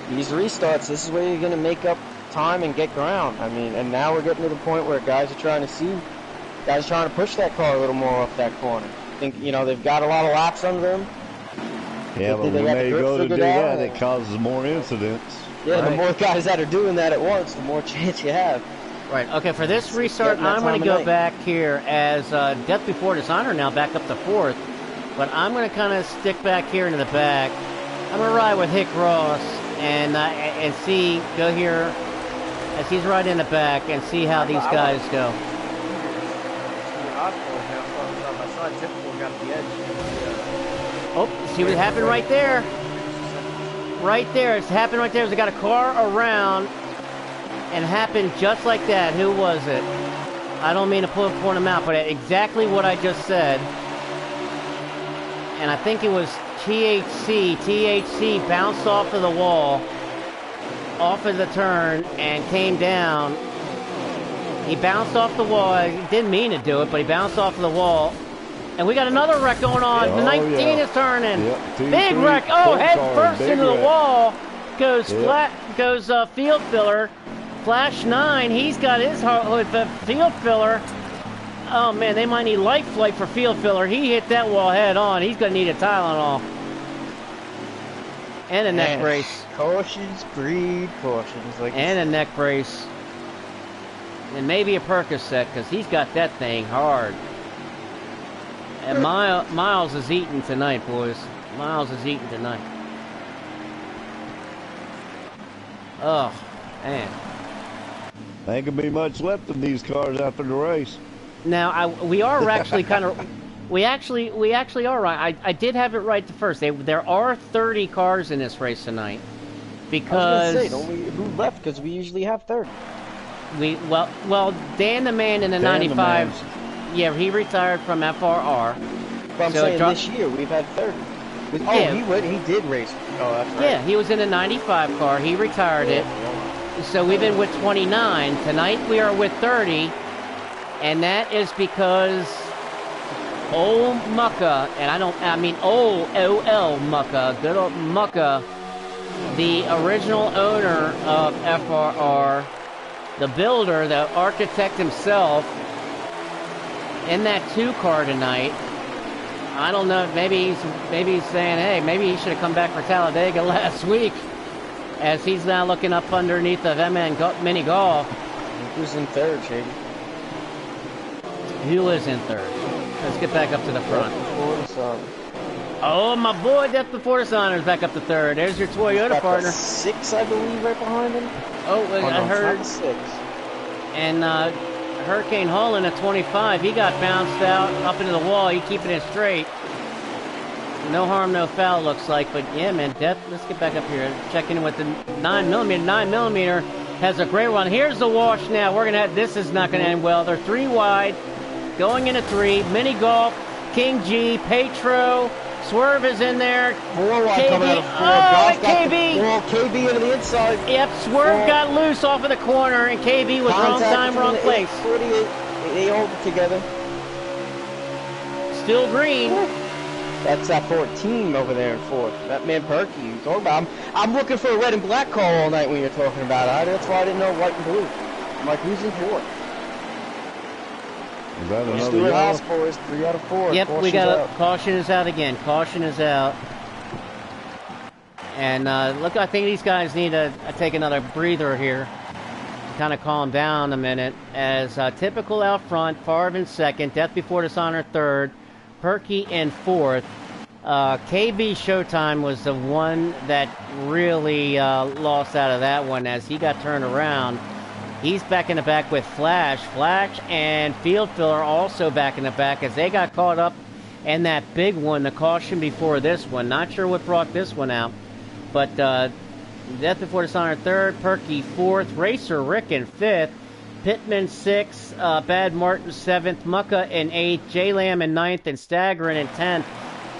these restarts, this is where you're going to make up time and get ground. I mean, and now we're getting to the point where guys are trying to push that car a little more off that corner. I think, they've got a lot of laps under them. Yeah, but when they go to do that, it causes more incidents. Yeah, right. The more guys that are doing that at once, the more chance you have. Right. Okay, for this restart, I'm going to go back here as Death Before Dishonor now back up to 4th. But I'm going to kind of stick back here into the back. I'm going to ride with Hick Ross and see, go here as he's right in the back, and see how these guys go. Oh, see what happened right there? Right there, it's happened right there. They got a car around, and it happened just like that. Who was it? I don't mean to point them out, but exactly what I just said. And I think it was THC. THC bounced off of the wall, off of the turn, and came down. He bounced off the wall. He didn't mean to do it, but he bounced off of the wall. And we got another wreck going on. The 19 is turning. Yep. Big wreck. Oh, head first into the wall. Goes field filler. Flash 9. He's got his field filler. Oh, man, they might need life flight for field filler. He hit that wall head on. He's going to need a Tylenol. And a neck brace. Cautions breed cautions. And a neck brace. And maybe a Percocet, because he's got that thing hard. And Miles is eating tonight, boys. Miles is eating tonight. Oh, man. There ain't gonna be much left of these cars after the race. Now, we are actually kind of... We actually are right. I did have it right the first. There are 30 cars in this race tonight. Because... I was gonna say, who left? Because we usually have 30. Well, Dan the Man in the 95... Yeah, he retired from FRR. But I'm saying this year we've had 30. He did race. Oh, that's right. Yeah, he was in a 95 car. He retired it. So we've been with 29. Tonight we are with 30. And that is because old Mucka, and I mean old OL Mucka, good old Mucka, the original owner of FRR, the builder, the architect himself, in that 2 car tonight. I don't know, maybe he's saying, hey, maybe he should have come back for Talladega last week, as he's now looking up underneath the MN Mini Golf. Who's in third, Shady? Who is in third? Let's get back up to the front. Oh, my boy, Death Before the Sun is back up to third. There's your Toyota partner. 6, I believe, right behind him. I heard. 6. And Hurricane Holland at 25, he got bounced out up into the wall. He keeping it straight. No harm, no foul, looks like. But yeah, man, Death. Let's get back up here. Checking in with the 9mm. 9mm has a great run. Here's the wash now. We're gonna have, this is not gonna end well. They're 3 wide, going into 3. Mini Golf, King G, Petro. Swerve is in there. KB. Coming out of 4. Oh, KB. KB into the inside. Yep, Swerve got loose off of the corner, and KB was wrong time, wrong place. 48. They hold it together. Still green. That's that 14 over there in 4th. That man Perky you talking about. I'm looking for a red and black call all night when you're talking about it. That's why I didn't know white and blue. I'm like, who's in 4th? Is that another Stuart yellow? House, boys. 3 out of 4. Yep, Caution's we got out. caution is out again. Caution is out. And look, I think these guys need to take another breather here. Kind of calm down a minute. As typical out front, Favre in 2nd, Death Before Dishonor 3rd, Perky in 4th. KB Showtime was the one that really lost out of that one as he got turned around. He's back in the back with Flash. Flash and Field Filler also back in the back as they got caught up in that big one, the caution before this one. Not sure what brought this one out. But Death Before Dishonor 3rd, Perky 4th, Racer Rick in 5th, Pittman 6th, Bad Martin 7th, Mucka in 8th, J-Lam in 9th, and Staggering in 10th.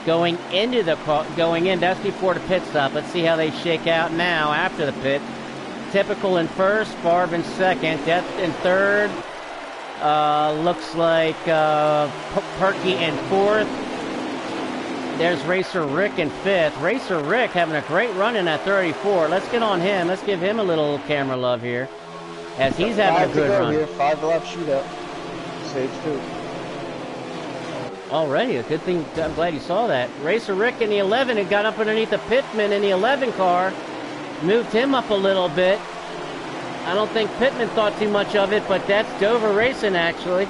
Going in, that's before the pit stop. Let's see how they shake out now after the pit. Typical in 1st, Favre in 2nd, Death in 3rd. Looks like Perky in 4th. There's Racer Rick in 5th. Racer Rick having a great run in that 34. Let's get on him. Let's give him a little camera love here, as he's having a good run. Here. 5 lap shootout. Stage 2. Already, a good thing. I'm glad you saw that. Racer Rick in the 11 had got up underneath the Pittman in the 11 car. Moved him up a little bit. I don't think Pittman thought too much of it, but that's Dover Racing actually.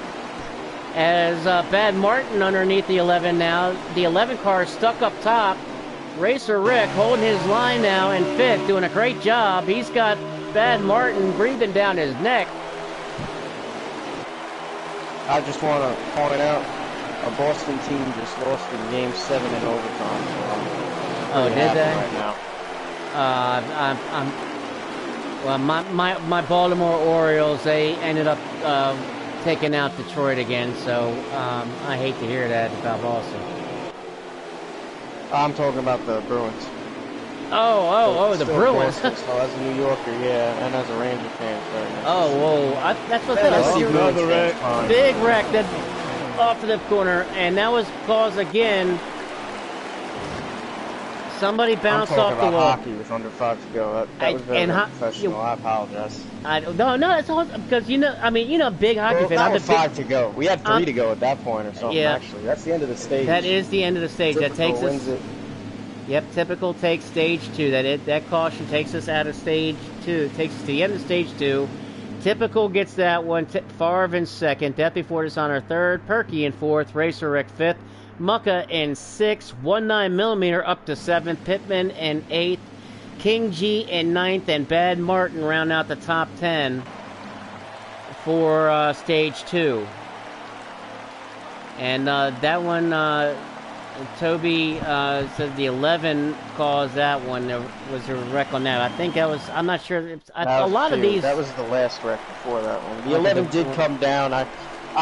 As Bad Martin underneath the 11 now. The 11 car is stuck up top. Racer Rick holding his line now in 5th, doing a great job. He's got Bad Martin breathing down his neck. I just want to point out, a Boston team just lost in Game 7 in overtime. So Oh, did they? right now. Well, my Baltimore Orioles, they ended up taking out Detroit again, so I hate to hear that about Boston. I'm talking about the Bruins. Oh, the Bruins. Boston, so as a New Yorker, yeah, and as a Ranger fan, very nice. Oh, whoa, that's what Yeah, I that's said. another wreck. Big wreck that off to the corner, and that was caused again. Somebody bounced I'm off talking the about wall. hockey with under 5 to go. That was very unprofessional. I apologize. No, it's all because big hockey Well, fan. not I'm a with 5 to go. We had 3 to go at that point or something. Yeah. Actually, that's the end of the stage. That is the end of the stage. Typical That takes wins us. it. Yep, typical takes stage 2. That caution takes us out of stage 2. Takes us to the end of stage 2. Typical gets that one. Favre in second. Death Before Dishonor third. Perky in fourth. Racer Rick fifth. Mucka in sixth. 19mm up to seventh. Pittman in eighth. King G in ninth. And Bad Martin round out the top 10 for stage 2. And that one. Toby said the 11 caused that one. There was a wreck on that. I think that was. I'm not sure. A lot of these. That was the last wreck before that one. The 11 did come down. I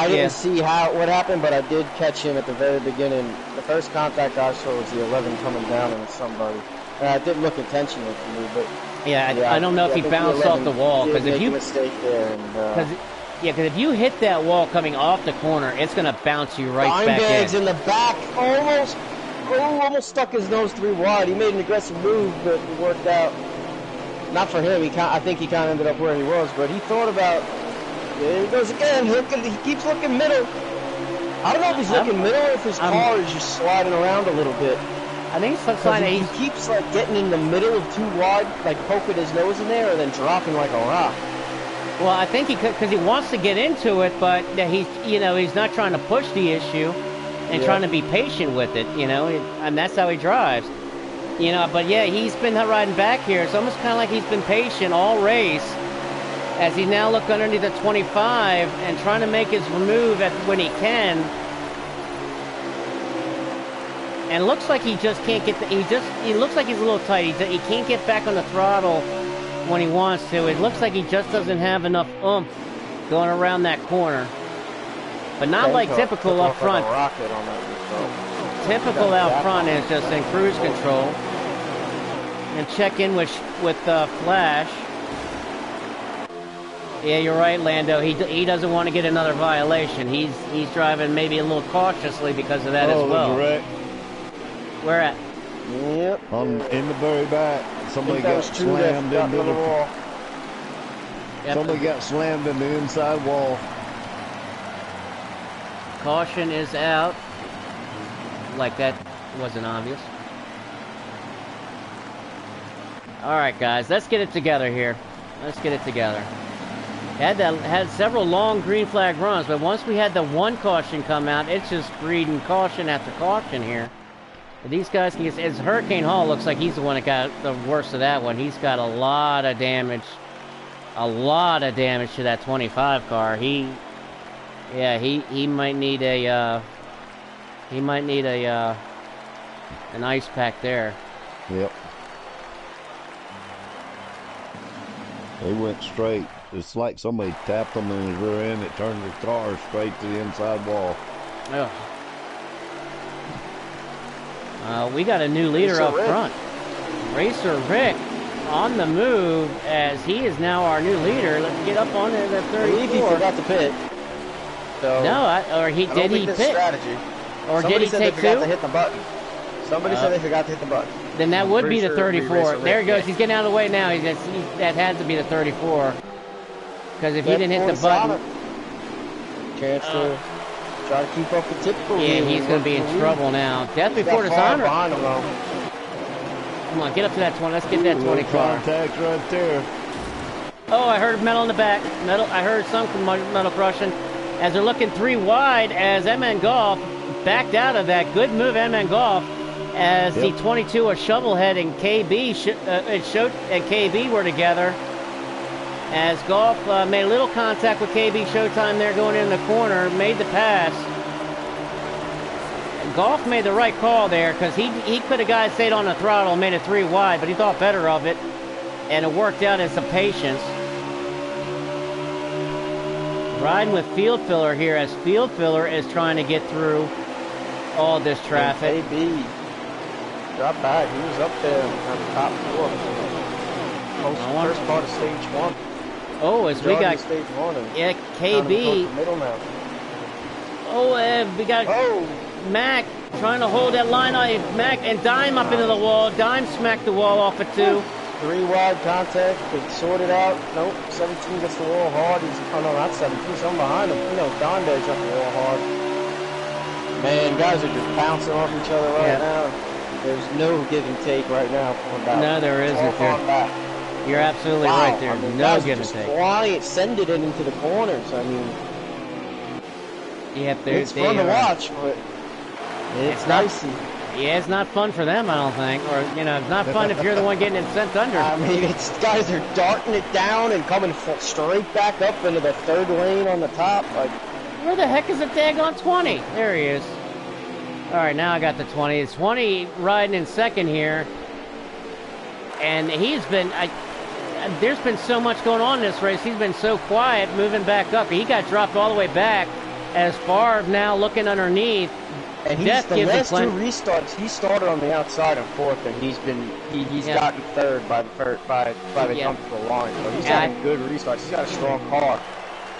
didn't see what happened, but I did catch him at the very beginning. The first contact I saw was the 11 coming down into somebody. And it didn't look intentional to me, but I don't know if he bounced off the wall because if you make a mistake there, and because if you hit that wall coming off the corner, it's going to bounce you right back Dimebag's in. in the back, almost stuck his nose 3 wide. He made an aggressive move, but it worked out. Not for him. I think he kind of ended up where he was, but he thought about. There he goes again. He keeps looking middle. I don't know if he's looking middle or if his car is just sliding around a little bit. I think it's sliding. He keeps like getting in the middle of 2 wide, like poking his nose in there, and then dropping like a rock. Well, I think because he wants to get into it, but he's not trying to push the issue and trying to be patient with it, and that's how he drives. But yeah, he's been riding back here. It's almost kind of like he's been patient all race as he now look underneath the 25 and trying to make his move when he can. And looks like he just can't get he looks like he's a little tight. He can't get back on the throttle when he wants to. It looks like he just doesn't have enough oomph going around that corner. But not like typical up front. Typical out front is just in cruise control. And check in with Flash. Yeah, you're right, Lando. He doesn't want to get another violation. He's driving maybe a little cautiously because of that as well. Where at? Yep. In the very back. Somebody got slammed into the wall. Somebody got slammed in the inside wall. Caution is out. Like that wasn't obvious. Alright guys, let's get it together here. Let's get it together. Had several long green flag runs, but once we had the one caution come out, it's just breeding caution after caution here. These guys can get, as Hurricane Hall looks like he's the one that got the worst of that one. He's got a lot of damage to that 25 car. He might need an ice pack there. Yep. They went straight. It's like somebody tapped them in his rear end. It turned the car straight to the inside wall. Ugh. We got a new leader up front. Racer Rick on the move as he is now our new leader. Let's get up on it at 34. I believe he forgot to pit. So No, did he pit? Strategy. Or Somebody did he said take they forgot two? to hit the button. Somebody said they forgot to hit the button. Then that would be the Racer 34. There he Rick, goes. He's getting out of the way now. That had to be the 34. Because if he didn't hit the button... Chance to try to keep up with typical. Yeah, he's going to be in trouble now. Death Before Dishonor. Come on, get up to that 20. Let's get that 20 car. Contact right there. Oh, I heard metal in the back. I heard some metal crushing. As they're looking 3 wide, as MN Golf backed out of that. Good move, MN Golf. As the 22 of Shovelhead and KB and KB were together. as Golf made a little contact with KB Showtime there going in the corner, made the pass. Golf made the right call there because he could have stayed on the throttle and made it 3 wide, but he thought better of it, and it worked out in some patience. Riding with Field Filler here as Field Filler is trying to get through all this traffic. KB dropped back. He was up there on the top floor. First part of stage 1. Oh, as we got stage 1. Yeah, KB. Middle now. Oh, we got Mac trying to hold that line on Mac and Dime up into the wall. Dime smacked the wall off at 2. 3 wide contact, they sorted out. Nope, 17 gets the wall hard. Oh no, not 17, someone behind him. You know, Don Bear jumped the wall hard. Man, guys are just bouncing off each other right now. There's no give and take right now. No, there isn't. You're absolutely right there. I mean, no give and take. Quiet, send it into the corners. I mean, yep, it's fun to watch, but it's dicey. Yeah, it's not fun for them, I don't think. Or, you know, it's not fun if you're the one getting it sent under. I mean, guys are darting it down and coming straight back up into the 3rd lane on the top. Like, where the heck is the daggone 20? There he is. All right, now I got the 20. It's 20 riding in 2nd here. And he's been... there's been so much going on in this race. He's been so quiet, moving back up. He got dropped all the way back. As Favre now looking underneath. And the last 2 restarts, he started on the outside in 4th, and he's gotten 3rd by the comfortable line. So he's having good restarts. He's got a strong car.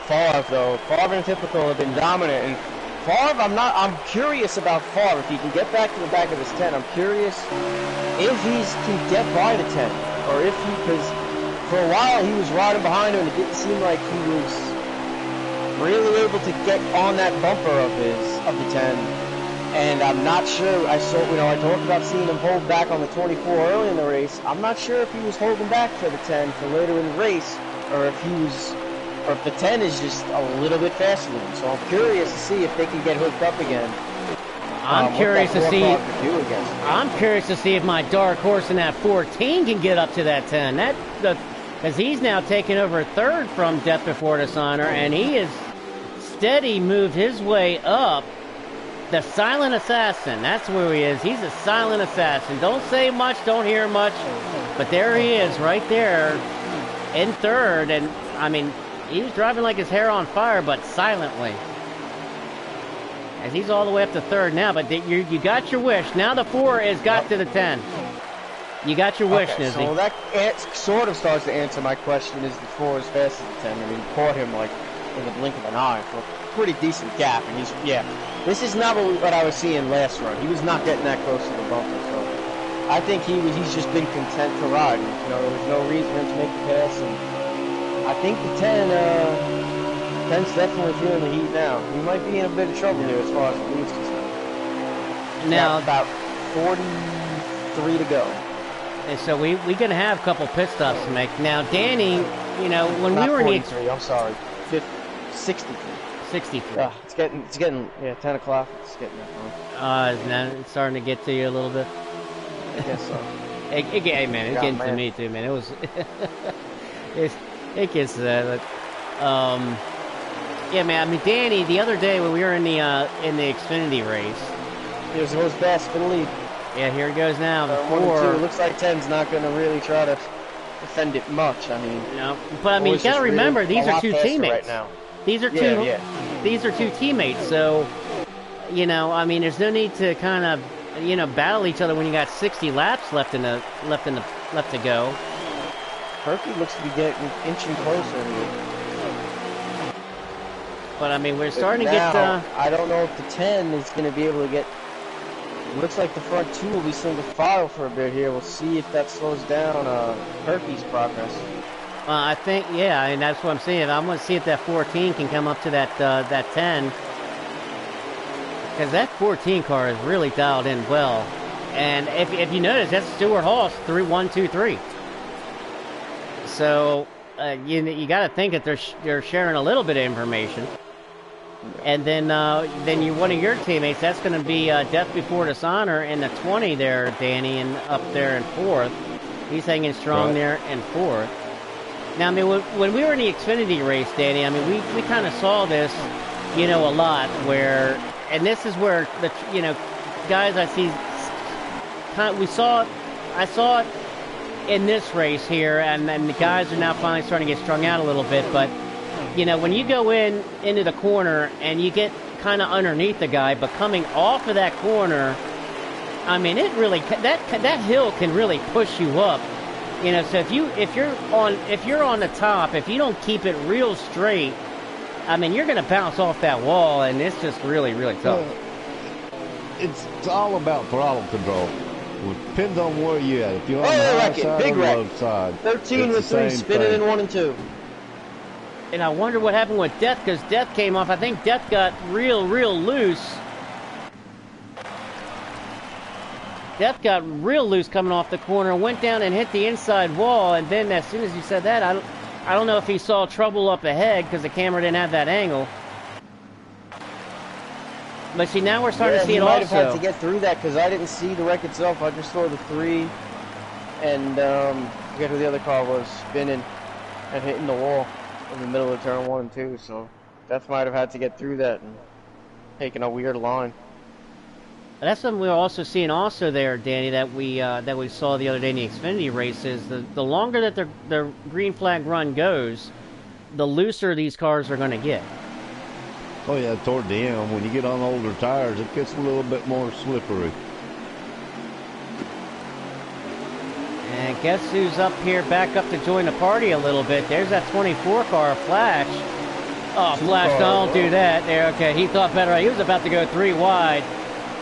Favre and Typical have been dominant. And Favre, I'm curious about Favre. If he can get back to the back of his 10, I'm curious if he can get by the 10, or if because for a while he was riding behind him, and it didn't seem like he was really able to get on that bumper of the 10. And I'm not sure. I talked about seeing him hold back on the 24 early in the race. I'm not sure if he was holding back for the 10 for later in the race, or if the 10 is just a little bit faster than him. So I'm curious to see if they can get hooked up again. I'm curious to see if my dark horse in that 14 can get up to that 10. Because he's now taken over 3rd from Death Before Dishonor, and he is steady moved his way up. The Silent Assassin, that's where he is. He's a silent assassin. Don't say much, don't hear much, but there he is right there in 3rd. And I mean, he was driving like his hair on fire, but silently. As he's all the way up to 3rd now, but you got your wish. Now the 4 has got to the 10. You got your wish, Nizzy. So that sort of starts to answer my question, is the 4 as fast as the 10? I mean, he caught him like in the blink of an eye for a pretty decent gap, and this is not what I was seeing last run. He was not getting that close to the bumper, so I think he's just been content to ride. You know, there was no reason for him to make the pass, and I think the 10's definitely feeling the heat now. He might be in a bit of trouble here as far as the lead's concerned. Now about 43 to go. And so we're going to have a couple pit stops to make. Now, Danny, you know, when not we were in the... 43, I'm sorry. 63. 63. It's getting, 10 o'clock. It's getting that long. It's starting to get to you a little bit. I guess so. Hey, man, it's getting to me too, man. It was... it gets to that. Yeah, man, I mean, Danny, the other day when we were in the Xfinity race... He was best for the lead. Yeah, here it goes now. The 4. It looks like 10's not going to really try to defend it much. I mean, no, but I mean, you got to remember these are 2 teammates. Right now. These are These are 2 teammates. So, you know, I mean, there's no need to kind of, you know, battle each other when you got 60 laps left to go. Perky looks to be getting inching closer. But I mean, we're starting to get. I don't know if the 10 is going to be able to get. Looks like the front 2 will be single file for a bit here. We'll see if that slows down Perky's progress. I think, yeah, and that's what I'm saying. I'm going to see if that 14 can come up to that 10. Because that 14 car is really dialed in well. And if you notice, that's Stuart Hall's 3-1-2-3. So you got to think that they're sharing a little bit of information. And then one of your teammates, that's going to be Death Before Dishonor in the 20 there, Danny, and up there in 4th. He's hanging strong there in 4th. Now, I mean, when we were in the Xfinity race, Danny, I mean, we kind of saw this, you know, a lot where, and this is where the, you know, guys I see, kind of, I saw it in this race here, and then the guys are now finally starting to get strung out a little bit. But you know, when you go into the corner and you get kind of underneath the guy, but coming off of that corner, I mean, it really that hill can really push you up. You know, so if you're on the top, if you don't keep it real straight, I mean, you're going to bounce off that wall, and it's just really, really tough. It's all about throttle control. It depends on where you're at. If you're on the high side or the low side. 13 with 3, spinning in 1 and 2. And I wonder what happened with Death, because Death came off. I think Death got real loose. Death got real loose coming off the corner, went down and hit the inside wall, and then as soon as you said that, I don't know if he saw trouble up ahead because the camera didn't have that angle. But see, now we're starting to see it also. He might have had to get through that because I didn't see the wreck itself. I just saw the 3, and I forget who the other car was, spinning and hitting the wall in the middle of turn 1 and 2. So Death might have had to get through that and taking a weird line. That's something we're also seeing also there, Danny, that we saw the other day in the Xfinity races. The longer that the green flag run goes, the looser these cars are going to get. Oh yeah, toward the end, when you get on older tires, it gets a little bit more slippery. And guess who's up here, back up to join the party a little bit. There's that 24 car, Flash. Oh, Flash, don't do that. There, okay, he thought better. He was about to go 3 wide.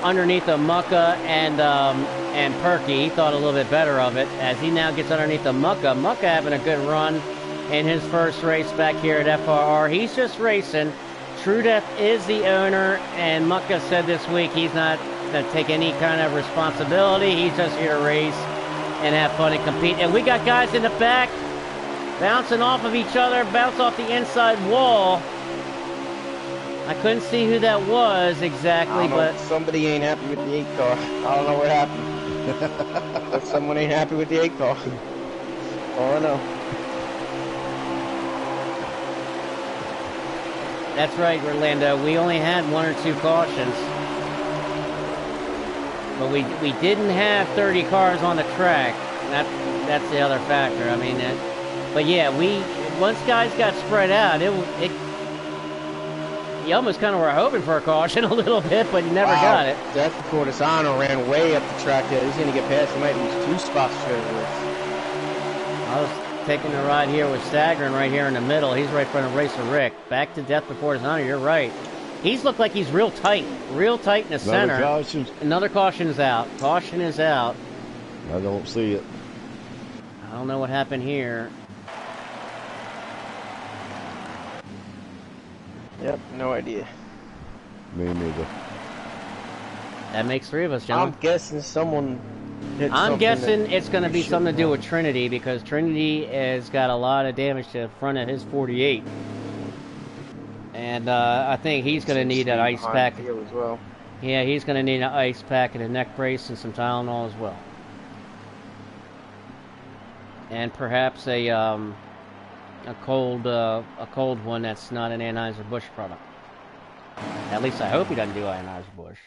Underneath the Mucka and Perky. He thought a little bit better of it as he now gets underneath the Mucka. Mucka having a good run in his first race back here at FRR. He's just racing. True Death is the owner, and Mucka said this week he's not going to take any kind of responsibility. He's just here to race and have fun and compete. And we got guys in the back bouncing off of each other, bounce off the inside wall. I couldn't see who that was exactly, but somebody ain't happy with the 8 car. I don't know what happened. But someone ain't happy with the 8 car. All I know. That's right, Orlando. We only had 1 or 2 cautions, but we didn't have 30 cars on the track. That's the other factor. I mean, but yeah, once guys got spread out, you almost kind of were hoping for a caution a little bit, but you never got it. Death Cortisano ran way up the track there. He's going to get past. He might lose 2 spots straight away. I was taking the ride here with Staggering right here in the middle. He's right in front of Racer Rick. Back to Death Before Cortisano. You're right. He's looked like he's real tight in the center. Another caution is out. Caution is out. I don't see it. I don't know what happened here. Yep, no idea. Me neither. That makes 3 of us, gentlemen. I'm guessing someone hit I'm guessing it's going to be something to do with Trinity, because Trinity has got a lot of damage to the front of his 48. And I think he's going to need an ice pack. As well. Yeah, he's going to need an ice pack and a neck brace and some Tylenol as well. And perhaps a cold one that's not an Anheuser-Busch product. At least I hope he doesn't do Anheuser-Busch.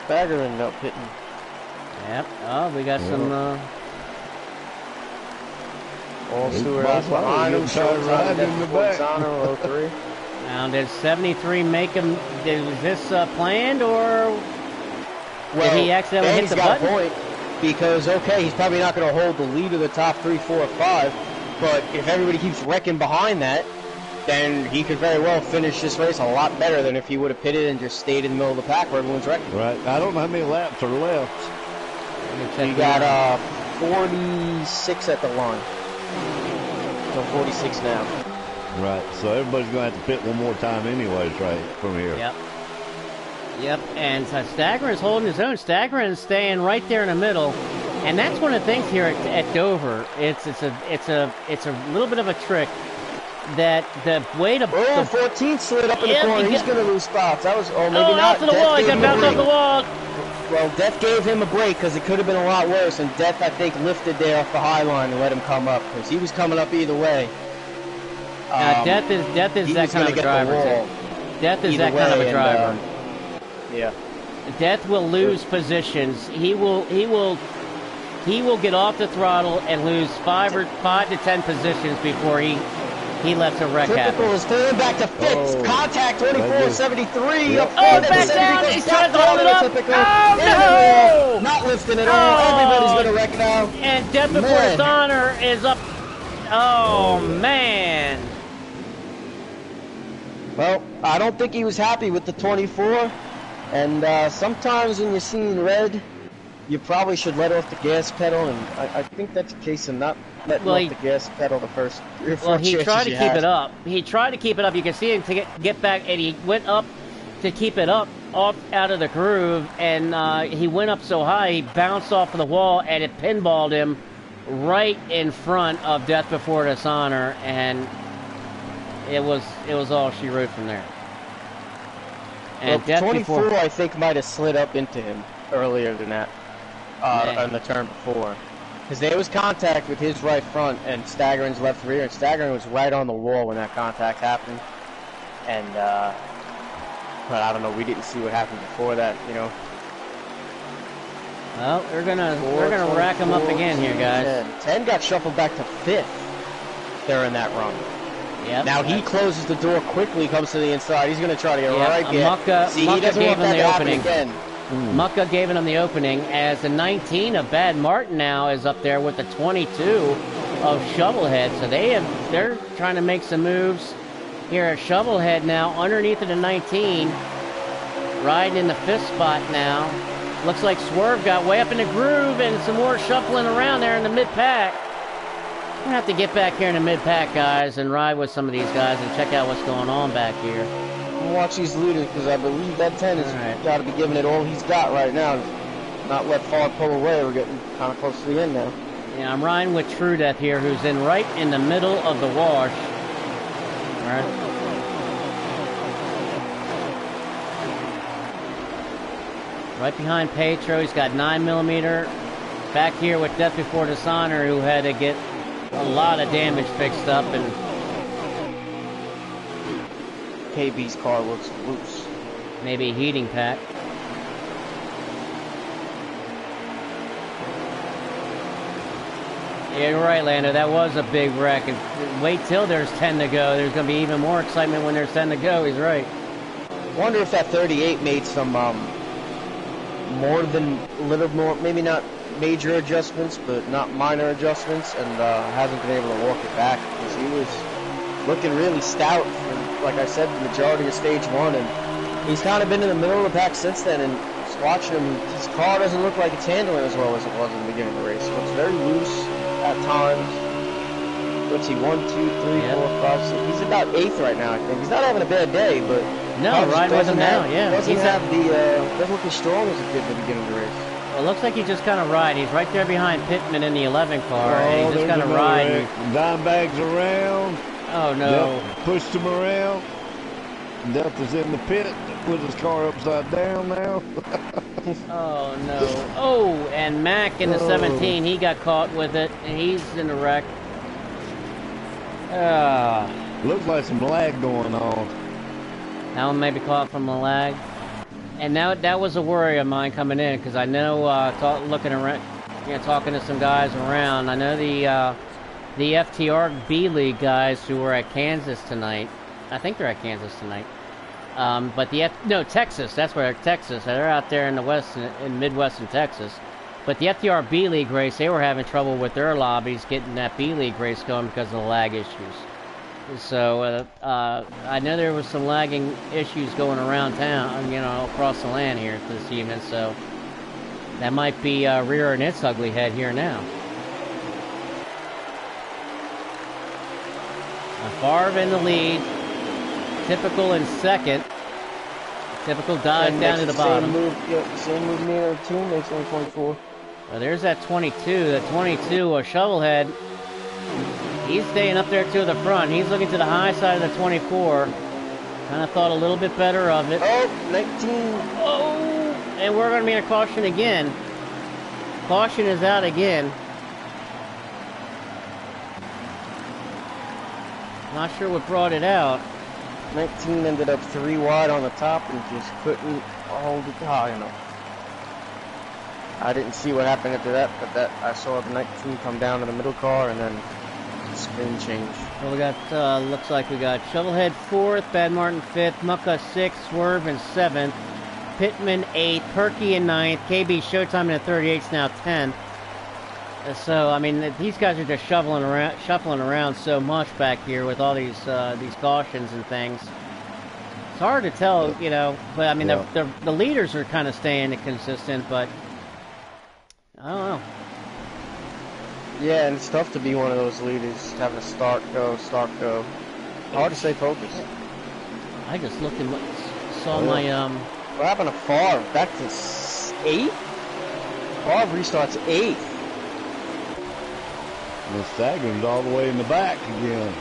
Bagger ended up hitting. Yep. Oh, we got some. All Stewart out behind him. Shows right in the back. 03. Now, did 73 make him? Was this planned, or did he accidentally hit the button? Got a point, because okay, he's probably not going to hold the lead of the top 3, 4, 5. But if everybody keeps wrecking behind that, then he could very well finish this race a lot better than if he would have pitted and just stayed in the middle of the pack where everyone's wrecking. Right. I don't know how many laps are left. He got 46 at the line. So 46 now. Right. So everybody's going to have to pit one more time anyways, right, from here. Yep. Yep. And so Staggerin's holding his own. Staggerin's staying right there in the middle. And that's one of the things here at Dover. It's a little bit of a trick that the way to. Oh, 14 slid up in the corner. He's going to lose spots. That was maybe not. Off to the wall. He got bounced off the wall. Well, Death gave him a break because it could have been a lot worse, and Death, I think, lifted there off the high line and let him come up because he was coming up either way. Death is that kind of a driver. Death is that kind of a driver. Yeah. Death will lose positions. He will get off the throttle and lose 5 to 10 positions before he lets a wreck happen. Typical is falling back to Fitz. Contact 2473. Oh, back down. He's trying to hold it up. Oh, no. Not lifting it all. Everybody's going to wreck now. And Death Before Dishonor is up. Oh, man. Well, I don't think he was happy with the 24. And sometimes when you're seeing red, you probably should let off the gas pedal. And I think that's a case of not letting off the gas pedal the first 3 or 4 Well, he tried to chances keep it up. He tried to keep it up. You can see him to get back, and he went up to keep it up off out of the groove, and he went up so high he bounced off of the wall, and it pinballed him right in front of Death Before Dishonor, and it was all she wrote from there. And well, 24, I think, might have slid up into him earlier than that on the turn before. Because there was contact with his right front and Staggering's left rear, and Staggering was right on the wall when that contact happened. And, but I don't know, we didn't see what happened before that, you know. Well, we're gonna rack him up again here, guys. 10 got shuffled back to 5th there in that run. Yep. Now he closes the door quickly, comes to the inside. He's going to try to get right there. See, he doesn't gave want him that the to happen opening. again. Mucka gave him the opening as the 19 of Bad Martin now is up there with the 22 of Shovelhead. So they're trying to make some moves here at Shovelhead now underneath of the 19, riding in the 5th spot now. Looks like Swerve got way up in the groove and some more shuffling around there in the mid-pack. We're going to have to get back here in the mid-pack, guys, and ride with some of these guys and check out what's going on back here. We'll watch these looters because I believe that 10 has got to be giving it all he's got right now. Not let Fog pull away. We're getting kind of close to the end now. Yeah, I'm riding with True Death here, who's in right in the middle of the wash. All right. Right behind Petro, he's got 9mm. Back here with Death Before Dishonor, who had to get a lot of damage fixed up, and KB's car looks loose. Maybe a heating pack. Yeah, you're right, Lando. That was a big wreck. And wait till there's 10 to go. There's going to be even more excitement when there's 10 to go. He's right. Wonder if that 38 made some more than little more, maybe not major adjustments, but not minor adjustments, and hasn't been able to walk it back because he was looking really stout for, like I said, the majority of stage 1, and he's kind of been in the middle of the pack since then, and just watching him, his car doesn't look like it's handling as well as it was in the beginning of the race. It looks very loose at times. What's he, 1, 2, 3, 4, 5, 6? He's about 8th right now, I think. He's not having a bad day, but no, riding with him now, yeah. Doesn't have the doesn't look as strong as it did at the beginning of the race. Well, it looks like he just kind of ride. He's right there behind Pittman in the 11 car, and he just kind of ride. Dime bags around. Oh no! Death pushed him around. Death is in the pit. Put his car upside down now. Oh no! Oh, and Mac in the 17, he got caught with it, and he's in the wreck. Looks like some lag going on. That one may be caught from the lag. And now that was a worry of mine coming in, because I know, looking around, talking to some guys around, I know the FTR B League guys who were at Kansas tonight. I think they're at Kansas tonight. But Texas. That's where Texas. They're out there in the west, in Midwestern Texas. But the FTR B League race, they were having trouble with their lobbies getting that B League race going because of the lag issues. So I know there was some lagging issues going around town, across the land here this evening. So that might be rearing its ugly head here now. Favre in the lead. Typical in second. Typical dive down to the bottom. Same move near 2 makes only 24. Well, there's that 22. The 22 of Shovelhead. He's staying up there to the front. He's looking to the high side of the 24. Kind of thought a little bit better of it. Oh, 19. Oh! and we're going to be in a caution again. Caution is out again. Not sure what brought it out. 19 ended up 3 wide on the top and just couldn't hold it high enough. I didn't see what happened after that, but I saw the 19 come down to the middle car and then spin change. Well, we got, looks like we got Shovelhead 4th, Bad Martin 5th, Mucka 6th, Swerve in 7th, Pittman 8th, Perky in 9th, KB Showtime in the 38th, now 10th. So, I mean, these guys are just shuffling around so much back here with all these cautions and things. It's hard to tell, you know, but I mean, the leaders are kind of staying consistent, but I don't know. Yeah, and it's tough to be one of those leaders, having to start, go. Hard to stay focused. I just looked and saw my, What happened to Favre? Back to 8th? Favre restarts 8th. The Staggering's all the way in the back again.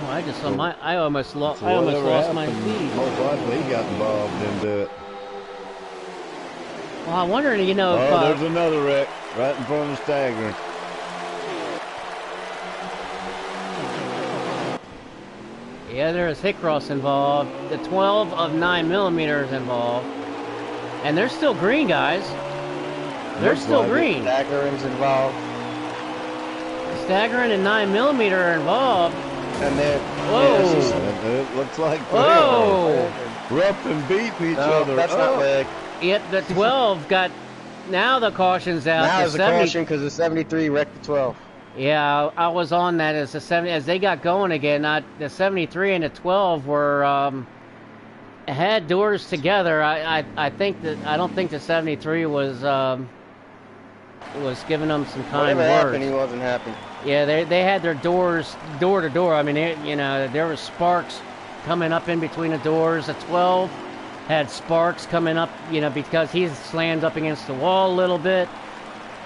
Oh, I just saw I almost lost my lead. Most likely he got involved into it. Well, I'm wondering, you know, if... Oh, there's another wreck right in front of the Staggering. Yeah, there's Hickross involved. The 12 of 9mm is involved. And they're still green, guys. They're still green. Staggering's involved. Staggering and 9mm are involved. And then... Whoa! Yeah, it looks like whoa! Rough and beating each other. That's not leg. Yet the 12 got... Now the caution's out. Now it's a caution because the 73 wrecked the 12. Yeah, I was on that as the 70 as they got going again. The 73 and the 12 were had doors together. I don't think the 73 was giving them some kind words. Whatever happened, he wasn't happy. Yeah, they had their doors door to door. I mean, there was sparks coming up in between the doors. The 12 had sparks coming up, because he slammed up against the wall a little bit.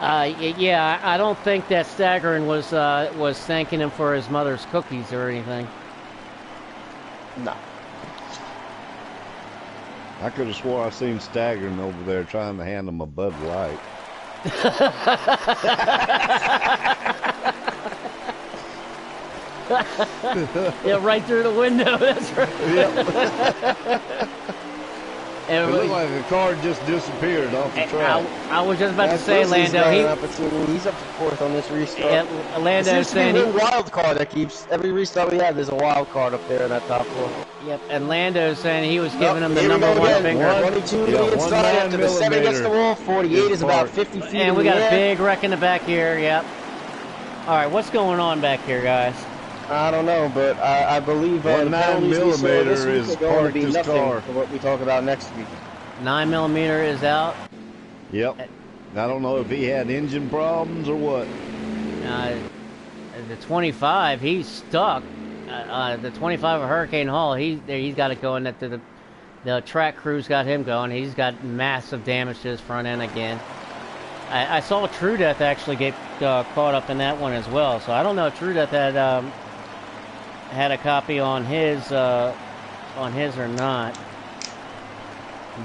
Yeah, I don't think that Staggering was thanking him for his mother's cookies or anything. No. I could have swore I seen Staggering over there trying to hand him a Bud Light. Yeah, right through the window. That's right. Yep. It looked like the car just disappeared off the track. I was just about to say, Lando. He's up to 4th on this restart. Yeah, Lando saying a wild card that keeps every restart we have. There's a wild card up there in that top floor. Yep, and Lando saying he was giving him the number one finger. 22 to the inside after the 7 gets the wall. 48 is about 50 feet. And we got a big wreck in the back here. Yep. All right, what's going on back here, guys? I don't know, but I believe the 9mm is parked his car. For what we talk about next week. 9mm is out. Yep. I don't know if he had engine problems or what. The 25, he's stuck. The 25 of Hurricane Hall, he's got it going. That the track crew's got him going. He's got massive damage to his front end again. I saw True Death actually get caught up in that one as well. So I don't know if True Death had a copy on his or not.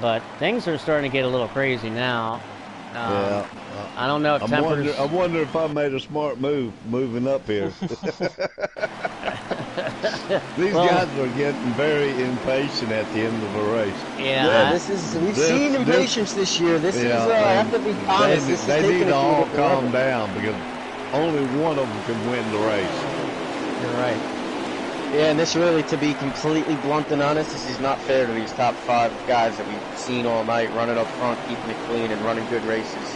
But things are starting to get a little crazy now. Yeah. I don't know if tempers... I wonder if I made a smart move moving up here. These guys are getting very impatient at the end of a race. Yeah. We've seen impatience this year. This is, I have to be honest, they need to all calm down because only one of them can win the race. You're right. Yeah, and this really, to be completely blunt and honest, this is not fair to these top 5 guys that we've seen all night, running up front, keeping it clean, and running good races.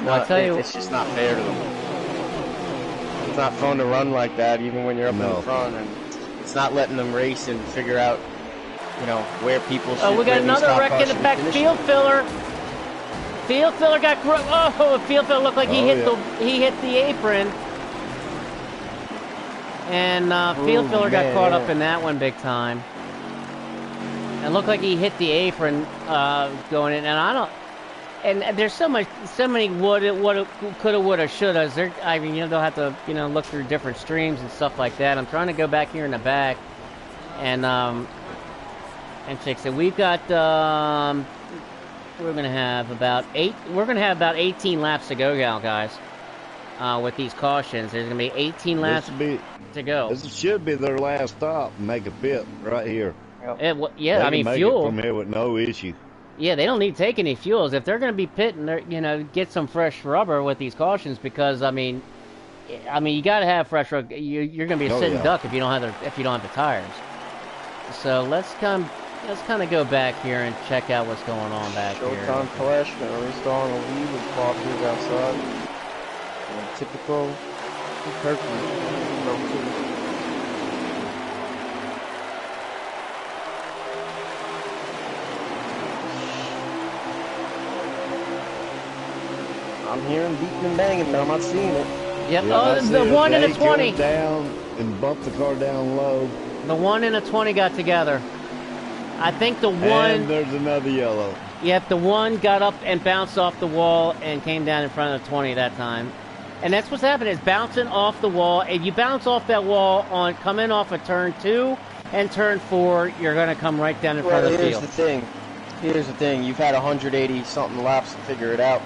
It's just not fair to them. It's not fun to run like that, even when you're up in the front, and it's not letting them race and figure out, where people should. Oh, we got another wreck in the back. Field filler. Field filler got. Field filler looked like he hit the apron. And Field Filler got caught up in that one big time. It looked like he hit the apron going in, and I don't. And there's so many woulda, coulda, woulda, shouldas. They'll have to look through different streams and stuff like that. I'm trying to go back here in the back, and and fix it. We've got we're gonna have about 18 laps to go now, guys. With these cautions, there's gonna be 18 laps to go. This should be their last stop. Make a pit right here. Yeah, I mean, make fuel it from here with no issue. Yeah, they don't need to take any fuels if they're gonna be pitting. Get some fresh rubber with these cautions because I mean, you gotta have fresh rubber. You're gonna be a sitting duck if you don't have the tires. So let's kind of go back here and check out what's going on back here. Showtime Flash gonna restart on the lead with Foster's outside. And typical Turkey. I'm hearing beating and banging, but I'm not seeing it. Yep. Yeah, the 1 and a 20. Down and bump the car down low. The 1 and a 20 got together. I think the 1. And there's another yellow. Yep, the 1 got up and bounced off the wall and came down in front of the 20 that time. And that's what's happening, is bouncing off the wall. If you bounce off that wall on coming off of turn 2 and turn 4, you're going to come right down in front of the field. Here's the thing. You've had 180-something laps to figure it out.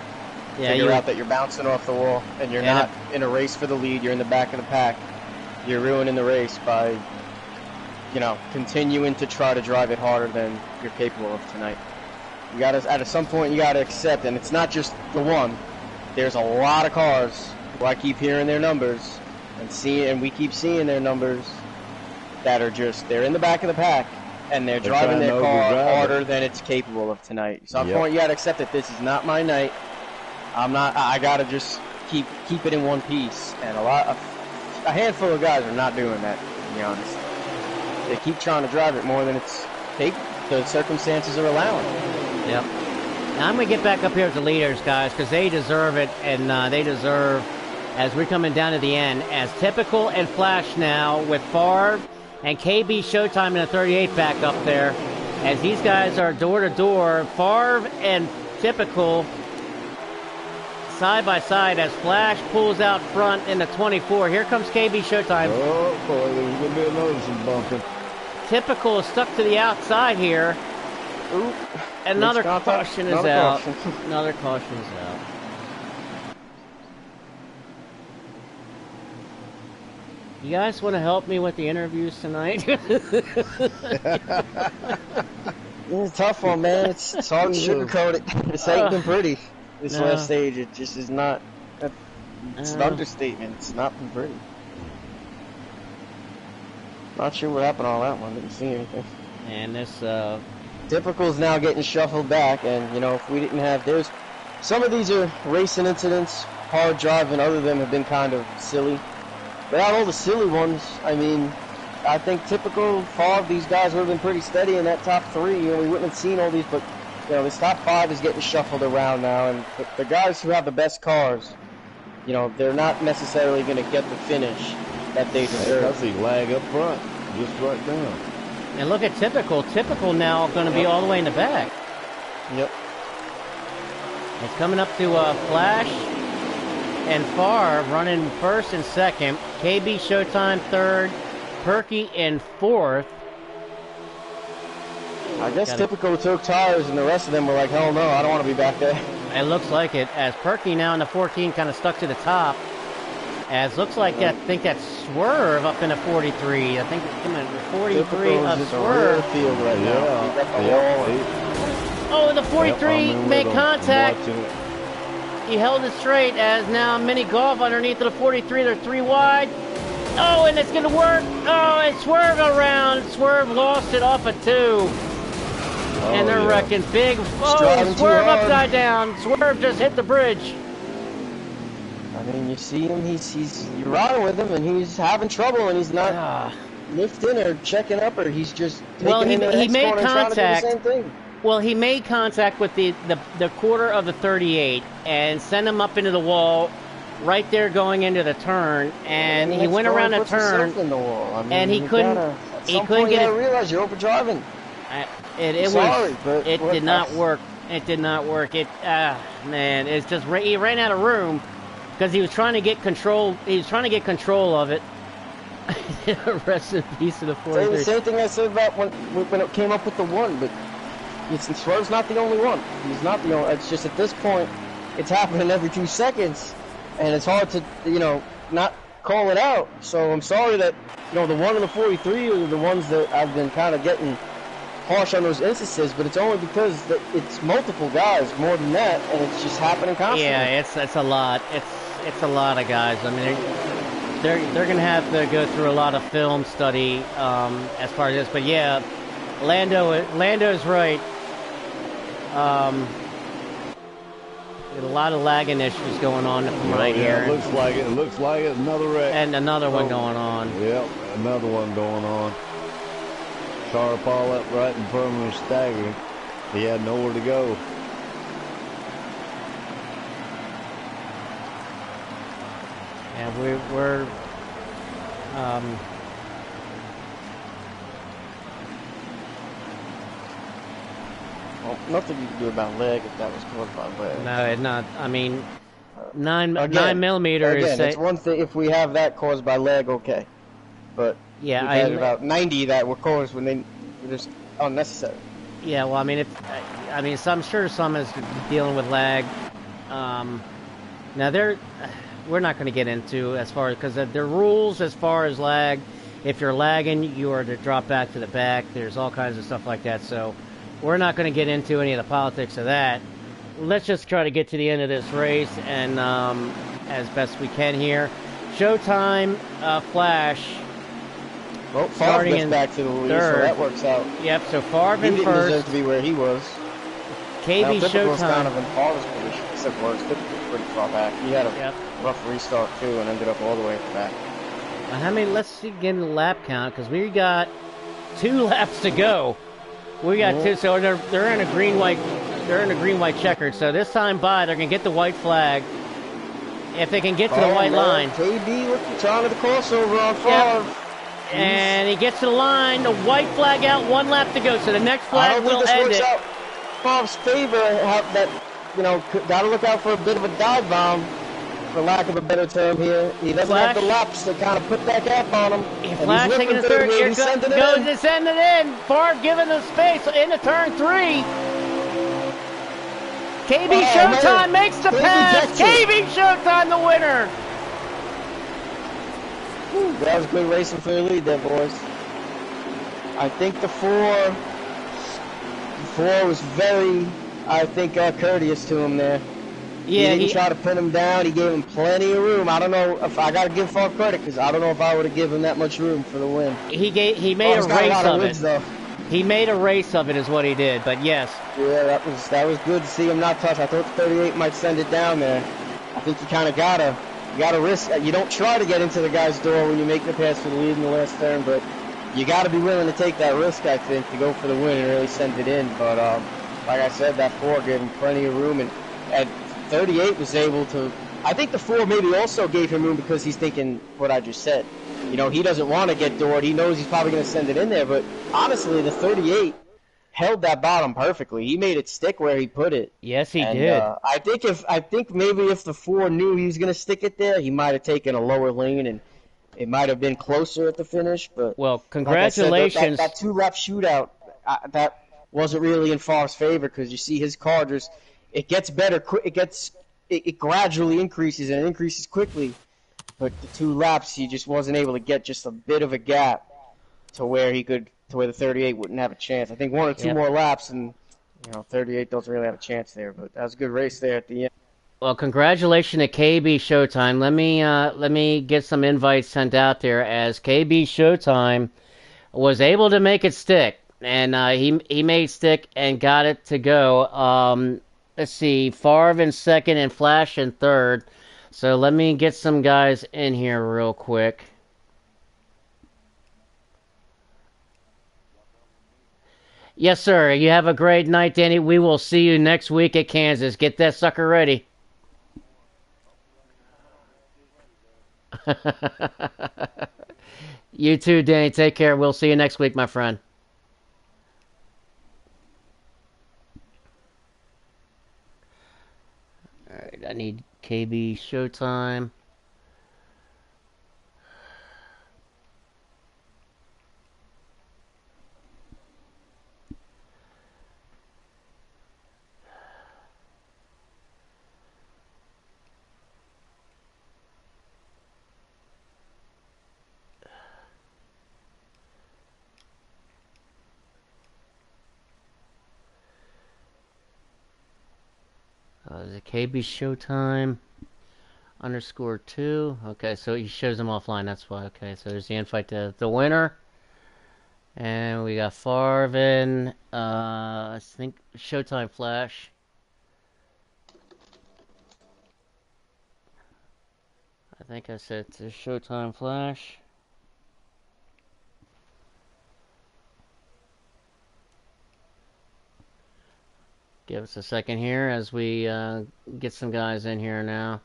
Yeah, figure out that you're bouncing off the wall and you're not in a race for the lead. You're in the back of the pack. You're ruining the race by, continuing to try to drive it harder than you're capable of tonight. You got to, at some point, you got to accept, and it's not just the 1. There's a lot of cars who I keep hearing their numbers and we keep seeing their numbers that are they're in the back of the pack and they're driving their car harder than it's capable of tonight. So at some point, you got to accept that this is not my night. I gotta just keep it in one piece, and a handful of guys are not doing that, to be honest. They keep trying to drive it more than the circumstances are allowing. Yep. Now I'm gonna get back up here with the leaders, guys, because they deserve it, and they deserve, as we're coming down to the end, as Typical and Flash now with FRR and KB Showtime in a 38 back up there, as these guys are door to door. FRR and Typical side by side as Flash pulls out front in the 24. Here comes KB Showtime. Oh boy, there's going to be another some bumping. Typical is stuck to the outside here. Oop. Another caution is out. Another caution is out. You guys want to help me with the interviews tonight? It's a tough one, man. It's hard to sugarcoat it. This ain't been pretty. This last stage, it just is not. It's an understatement. It's not been pretty. Not sure what happened on that one. Didn't see anything. And this Typical's now getting shuffled back, and if we didn't have some of these are racing incidents, hard driving. Other of them have been kind of silly. But out of all the silly ones, I mean, I think Typical, FRR, these guys would have been pretty steady in that top 3. We wouldn't have seen all these, but. This top 5 is getting shuffled around now, and the guys who have the best cars, they're not necessarily going to get the finish that they deserve. I see lag up front, just right down. And look at Typical. Typical now going to be all the way in the back. Yep. It's coming up to Flash and FRR running first and second. KB Showtime third. Perky in fourth. I guess Typical took tires, and the rest of them were like, hell no, I don't want to be back there. It looks like it, as Perky now in the 14 kind of stuck to the top. As looks like I think that Swerve up in the 43. I think it's coming in the 43 of Swerve. Field right now. Oh, the 43 made contact. He held it straight as now Mini Golf underneath of the 43. They're 3 wide. Oh, and it's going to work. Oh, and Swerve around. Swerve lost it off of 2. And they're wrecking big. Oh, Swerve upside down. Swerve just hit the bridge. I mean, you see him. You're riding with him, and he's having trouble, and he's not lifting or checking up, or he's just taking he made contact. The same thing. Well, he made contact with the quarter of the 38 and sent him up into the wall, right there going into the turn, and he went around the turn, in the wall. I mean, and he couldn't get it. Realize you're over driving. It did not work. It did not work. Man, it's just he ran out of room because he was trying to get control. He was trying to get control of it, Rest in peace to the Say the 43. same thing I said about when it came up with the one, but Swerve's not the only one. He's not the only. It's just at this point, it's happening every 2 seconds, and it's hard to not call it out. So I'm sorry that the 1 and the 43 are the ones that I've been kind of getting harsh on those instances, but it's only because it's multiple guys more than that, and it's just happening constantly. Yeah, it's a lot. It's a lot of guys. I mean, they're gonna have to go through a lot of film study as far as this. But yeah, Lando's right. A lot of lagging issues going on from right here. It looks like it. It looks like it. Another wreck. And another one going on. Yep, another one going on. Paul up right in front of him, staggering. He had nowhere to go. Yeah, we're well, nothing you can do about leg if that was caused by leg. no, it's not. I mean, 9 Again, millimeters. Again, it's one thing if we have that caused by leg, okay, but Yeah, we've had about 90 that were caused when they were just unnecessary. Yeah, well, I mean, so I'm sure some is dealing with lag. Now we're not going to get into as far as because the rules as far as lag. If you're lagging, you are to drop back to the back. There's all kinds of stuff like that. So we're not going to get into any of the politics of that. Let's just try to get to the end of this race and as best we can here. Showtime Flash. Well, Favre starting gets in back to the lead, third. so that works out. Yep. So Favre He in didn't deserve first. to be where he was. KB Now, Typical was kind Showtime. of in Favre's position, except worse. Typical was pretty far back. He had a Yep. rough restart too, and ended up all the way at the back. Now, how many? Let's see again the lap count because we got 2 laps to go. We got 2, so they're in a green white. They're in a green white checkered. So this time by, they're gonna get the white flag. If they can get to the white line, KB trying to the crossover on Yep. Favre. and he gets to the line, the white flag out, 1 lap to go. So the next I flag don't think will this end works it. out Favre's favor. That got to look out for a bit of a dive bomb, for lack of a better term here. He doesn't have the Flash. laps to kind of put that gap on him. And Flash he's taking the whipping third. 38, Here he's goes sending it in. to send it in. Favre giving the space into turn 3. KB Oh, Showtime man. makes the KB pass. gets it. KB Showtime the winner. That was good racing for the lead there, boys. I think the four was very, courteous to him there. Yeah, he didn't try to pin him down. He gave him plenty of room. I don't know if I got to give Favre credit because I don't know if I would have given him that much room for the win. he made Favre's a got race lot of wins, it. though. He made a race of it, is what he did. But yes, Yeah, that was good to see him not touch. I thought the 38 might send it down there. I think you kind of gotta risk. You don't try to get into the guy's door when you make the pass for the lead in the last turn, but you got to be willing to take that risk. I think to go for the win and really send it in. But like I said, that 4 gave him plenty of room, and at 38 was able to. I think the 4 maybe also gave him room because he's thinking what I just said. He doesn't want to get doored. He knows he's probably going to send it in there. But honestly, the 38 held that bottom perfectly. He made it stick where he put it. yes, he And, did. I think maybe if the 4 knew he was going to stick it there, he might have taken a lower lane and it might have been closer at the finish. But Well, like I said, congratulations. that 2-lap shootout, that wasn't really in Favre's favor because you see his car just it gets better. It gradually increases and it increases quickly. But the 2 laps, he just wasn't able to get just a bit of a gap to where the 38 wouldn't have a chance. I think 1 or 2 Yep. more laps, and 38 doesn't really have a chance there. But that was a good race there at the end. Well, congratulations to KB Showtime. Let me get some invites sent out there as KB Showtime was able to make it stick, and he made it stick and got it to go. Let's see, Favre in second and Flash in third. So let me get some guys in here real quick. Yes, sir. You have a great night, Danny. We will see you next week at Kansas. Get that sucker ready. You too, Danny. Take care. We'll see you next week, my friend. All right, I need KB Showtime. Is it KB Showtime _2? Okay, so he shows them offline. That's why. Okay, so there's the invite to the winner. And we got Farvin, I think Showtime Flash. I think I said to Showtime Flash. Give us a second here as we get some guys in here now.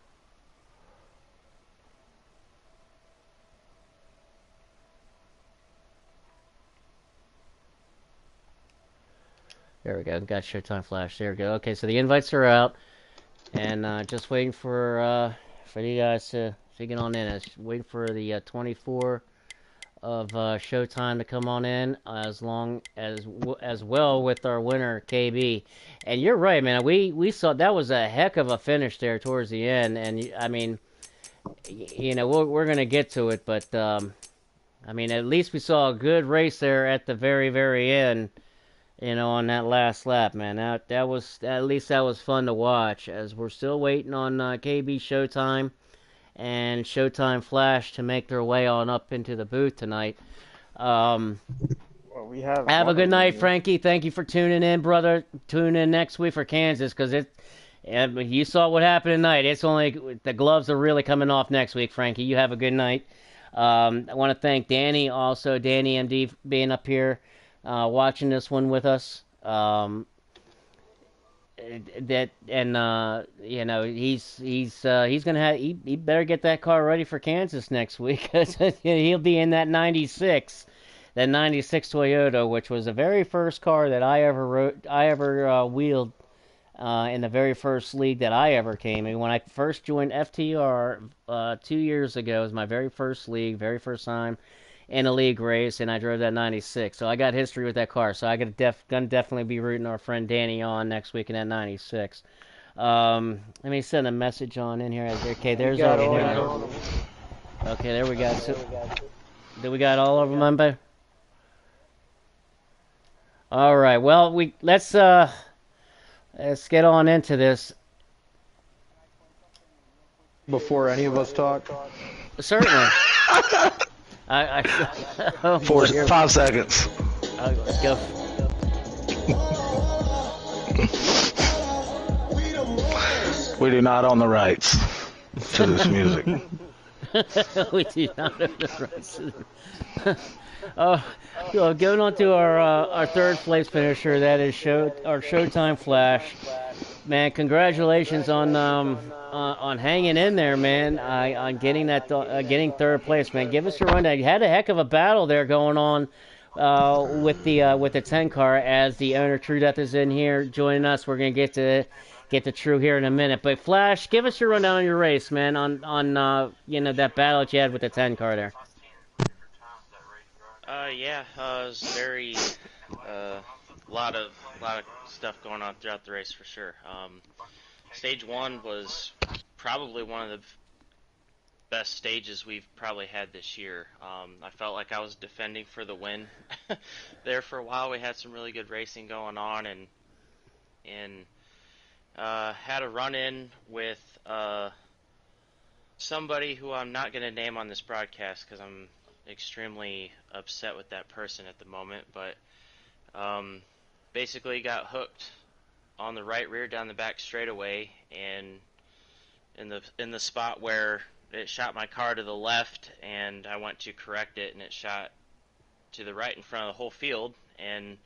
There we go. Got Showtime Flash. There we go. Okay, so the invites are out, and just waiting for you guys to get on in. Waiting for the 24 of Showtime to come on in, as well with our winner KB. And you're right, man. We saw that was a heck of a finish there towards the end, and I mean, we're gonna get to it, but I mean, at least we saw a good race there at the very very end. On that last lap, man. That was, at least that was fun to watch. As we're still waiting on KB Showtime and Showtime Flash to make their way on up into the booth tonight. Well, we have a good night, here. Frankie. Thank you for tuning in, brother. Tune in next week for Kansas, because you saw what happened tonight. It's only the gloves are really coming off next week, Frankie. You have a good night. I want to thank Danny, also Danny MD, being up here. Watching this one with us. He's gonna have he better get that car ready for Kansas next week. He'll be in that 96 Toyota, which was the very first car that I ever wheeled in the very first league that I ever came in. When I first joined FTR 2 years ago, it was my very first league, very first time in a league race, and I drove that 96. So I got history with that car. So gonna definitely be rooting our friend Danny on next week in that 96. Let me send a message on in here. Okay, there's our winner. Okay, there we go. So, do we got all of them, Mumbo? All right. Well, let's get on into this. Before any of us talk? Certainly. For 5 seconds. Go. We do not own the rights to this music. We do not own the rights to going on to our third place finisher, that is our Showtime Flash. Man, congratulations on hanging in there, man. On getting getting third place, man. Give us a rundown. You had a heck of a battle there going on with the 10 car. As the owner True Death is in here joining us, we're gonna get to True here in a minute. But Flash, give us your rundown on your race, man. On that battle that you had with the 10 car there. It was very lot of stuff going on throughout the race for sure. Stage 1 was probably one of the best stages we've probably had this year. I felt like I was defending for the win there for a while. We had some really good racing going on, and had a run-in with somebody who I'm not going to name on this broadcast because I'm extremely upset with that person at the moment, but basically got hooked on the right rear down the back straightaway, and in the spot where it shot my car to the left, and I went to correct it, and it shot to the right in front of the whole field, and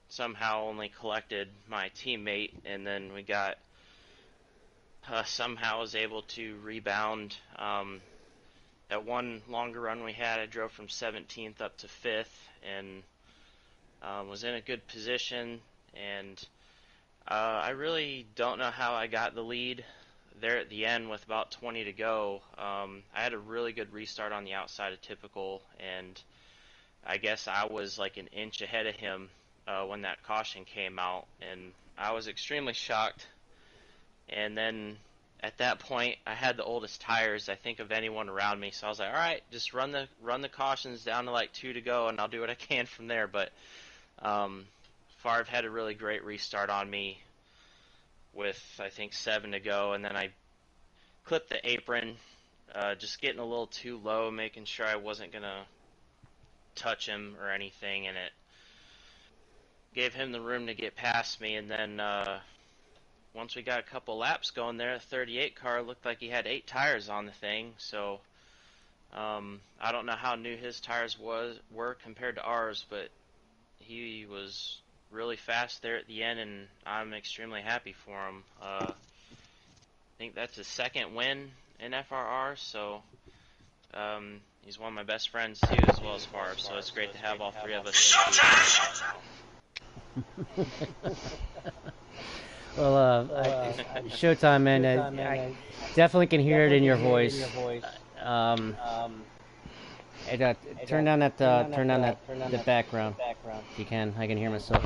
somehow only collected my teammate, and then we got somehow was able to rebound. That one longer run we had, I drove from 17th up to 5th, and was in a good position, and I really don't know how I got the lead there at the end with about 20 to go. I had a really good restart on the outside of typical, and I guess I was like an inch ahead of him when that caution came out, and I was extremely shocked. And then at that point, I had the oldest tires, I think, of anyone around me, so I was like, all right, just run the cautions down to like 2 to go, and I'll do what I can from there. But Favre had a really great restart on me, with I think 7 to go, and then I clipped the apron, just getting a little too low, making sure I wasn't gonna touch him or anything, and it gave him the room to get past me. And then once we got a couple laps going there, the 38 car looked like he had 8 tires on the thing, so I don't know how new his tires were compared to ours, but he was really fast there at the end, and I'm extremely happy for him. I think that's his second win in FRR, so he's one of my best friends too, as well as Favre, so it's great to have all three of us in the booth. Well, Showtime, man. I definitely can hear it in your voice. Turn down the background if you can. I can hear myself.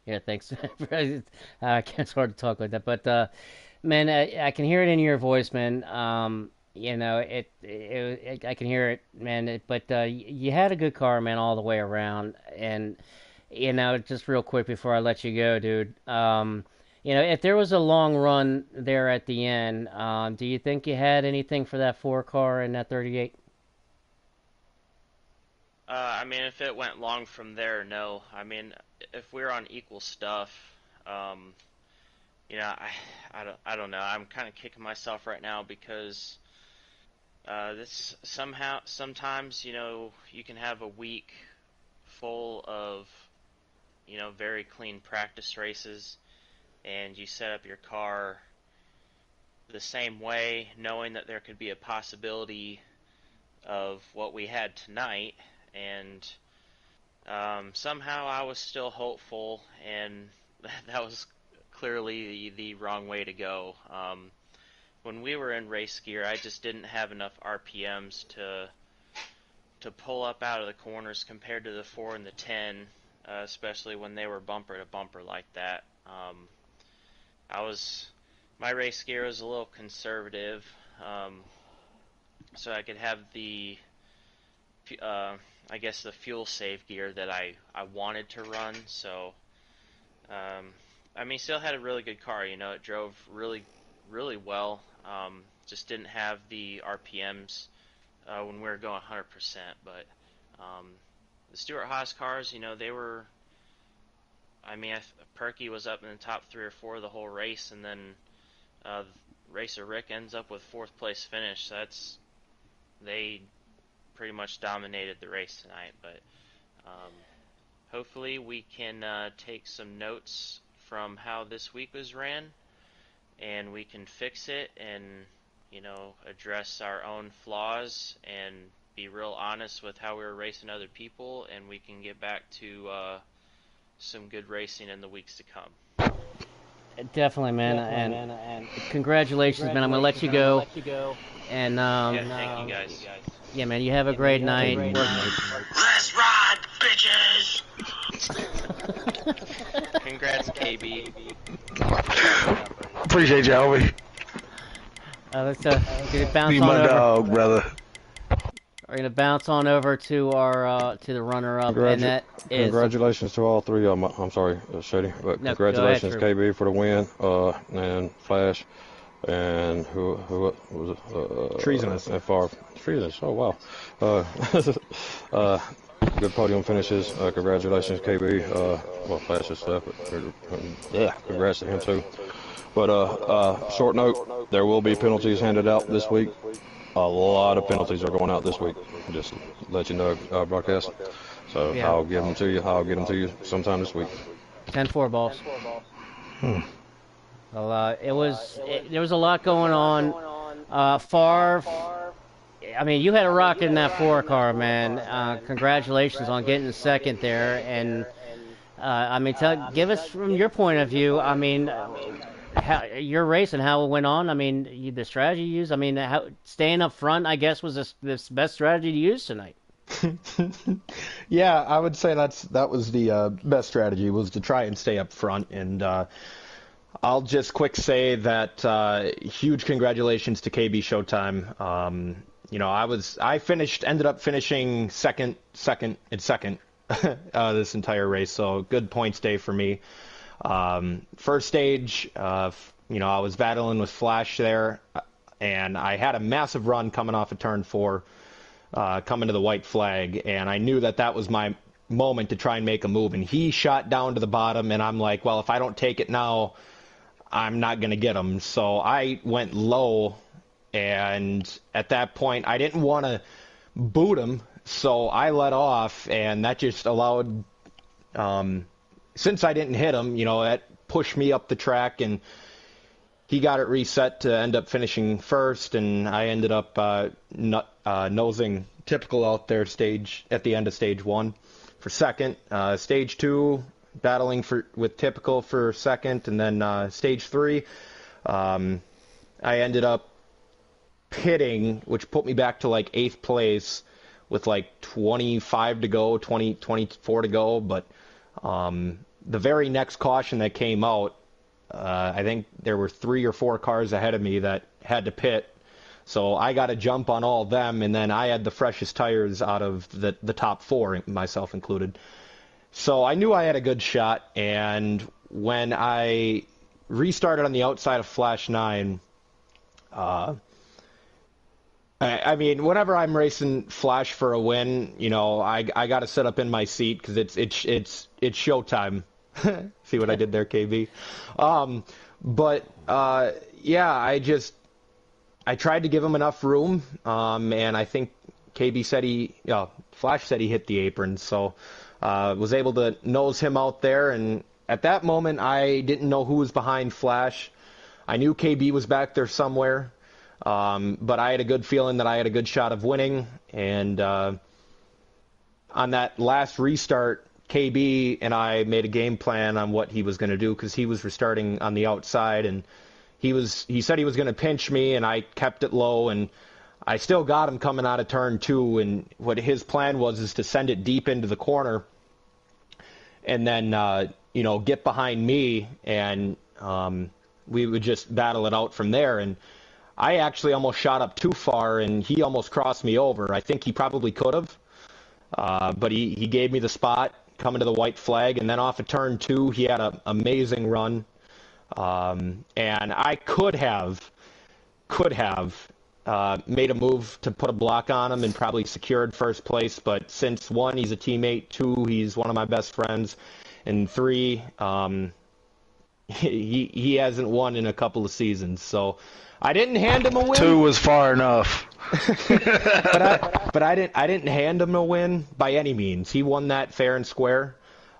Yeah, thanks. It's hard to talk like that, but man, I can hear it in your voice, man. You know, I can hear it, man. But you had a good car, man, all the way around. And you know, just real quick before I let you go, dude. You know, if there was a long run there at the end, do you think you had anything for that 4 car in that 38? I mean, if it went long from there, no. I mean, if we're on equal stuff, you know, I don't know. I'm kind of kicking myself right now because this sometimes, you know, you can have a week full of, you know, very clean practice races, and you set up your car the same way, knowing that there could be a possibility of what we had tonight, and somehow I was still hopeful, and that was clearly the wrong way to go. When we were in race gear, I just didn't have enough RPMs to pull up out of the corners compared to the 4 and the 10, especially when they were bumper to bumper like that. My race gear was a little conservative, so I could have the I guess the fuel save gear that I wanted to run. So I mean, still had a really good car, you know, it drove really well, just didn't have the RPMs when we were going 100%, but the Stuart Haas cars, you know, they were, I mean, Perky was up in the top 3 or 4 the whole race, and then Racer Rick ends up with 4th place finish. So they pretty much dominated the race tonight, but hopefully we can take some notes from how this week was ran, and we can fix it and, you know, address our own flaws and be real honest with how we were racing other people, and we can get back to some good racing in the weeks to come. Definitely, man. And congratulations, man. I'm gonna let you go. And yeah, thank you guys. Yeah, man. You have a great night. Let's ride, bitches! Congrats, KB. Appreciate you, Albie. Let's bounce Be on my over. dog, brother. We're gonna bounce on over to our to the runner-up, and that is Congratulations to all three of them. I'm sorry, Shady, but No, congratulations, go ahead, KB, for the win, and Flash, and who was it? Treasonous. FR Treasonous. Oh wow. Good podium finishes. Congratulations, KB. Well, Flash is stuff, but yeah, congrats to him too. But short note, there will be penalties handed out this week. A lot of penalties are going out this week. Just let you know, broadcast. So Yeah. I'll give them to you. I'll get them to you sometime this week. 10-4 balls. Well, there was a lot going on. Favre, I mean, you had a rocket in that 4 car, man. Congratulations on getting second there. And I mean, give us from your point of view. I mean, how your race and how it went on. I mean, the strategy you used. I mean, staying up front, I guess, was the best strategy to use tonight. Yeah, I would say that was the best strategy, was to try and stay up front. And I'll just quick say that huge congratulations to KB Showtime. You know, I ended up finishing second this entire race, so good points day for me. First stage, I was battling with Flash there, and I had a massive run coming off of turn 4, coming to the white flag, and I knew that was my moment to try and make a move. And he shot down to the bottom, and I'm like, well, if I don't take it now, I'm not going to get him. So I went low, and at that point, I didn't want to boot him, so I let off, and that just allowed, since I didn't hit him, that pushed me up the track, and he got it reset to end up finishing first, and I ended up nosing Typical out there at the end of stage 1 for second. Stage 2, battling with Typical for second, and then stage 3, I ended up pitting, which put me back to like 8th place with like 25 to go, 24 to go. But the very next caution that came out, I think there were 3 or 4 cars ahead of me that had to pit. So I got a jump on all of them, and then I had the freshest tires out of the top 4, myself included. So I knew I had a good shot, and when I restarted on the outside of Flash 9, I mean, whenever I'm racing Flash for a win, I got to sit up in my seat because it's showtime. See what I did there, KB? Yeah, I tried to give him enough room, and I think KB said Flash said he hit the apron, so was able to nose him out there. And at that moment, I didn't know who was behind Flash. I knew KB was back there somewhere, but I had a good feeling that I had a good shot of winning. And on that last restart, KB and I made a game plan on what he was going to do, because he was restarting on the outside, and he said he was going to pinch me, and I kept it low, and I still got him coming out of turn 2. And what his plan was to send it deep into the corner, and then get behind me, and we would just battle it out from there. And I actually almost shot up too far, and he almost crossed me over. I think he probably could have, but he gave me the spot coming to the white flag, and then off of turn 2, he had an amazing run. And I could have made a move to put a block on him and probably secured first place, but since 1, he's a teammate, 2, he's one of my best friends, and 3, he hasn't won in a couple of seasons, so I didn't hand him a win. 2 was far enough. but I didn't hand him a win by any means. He won that fair and square,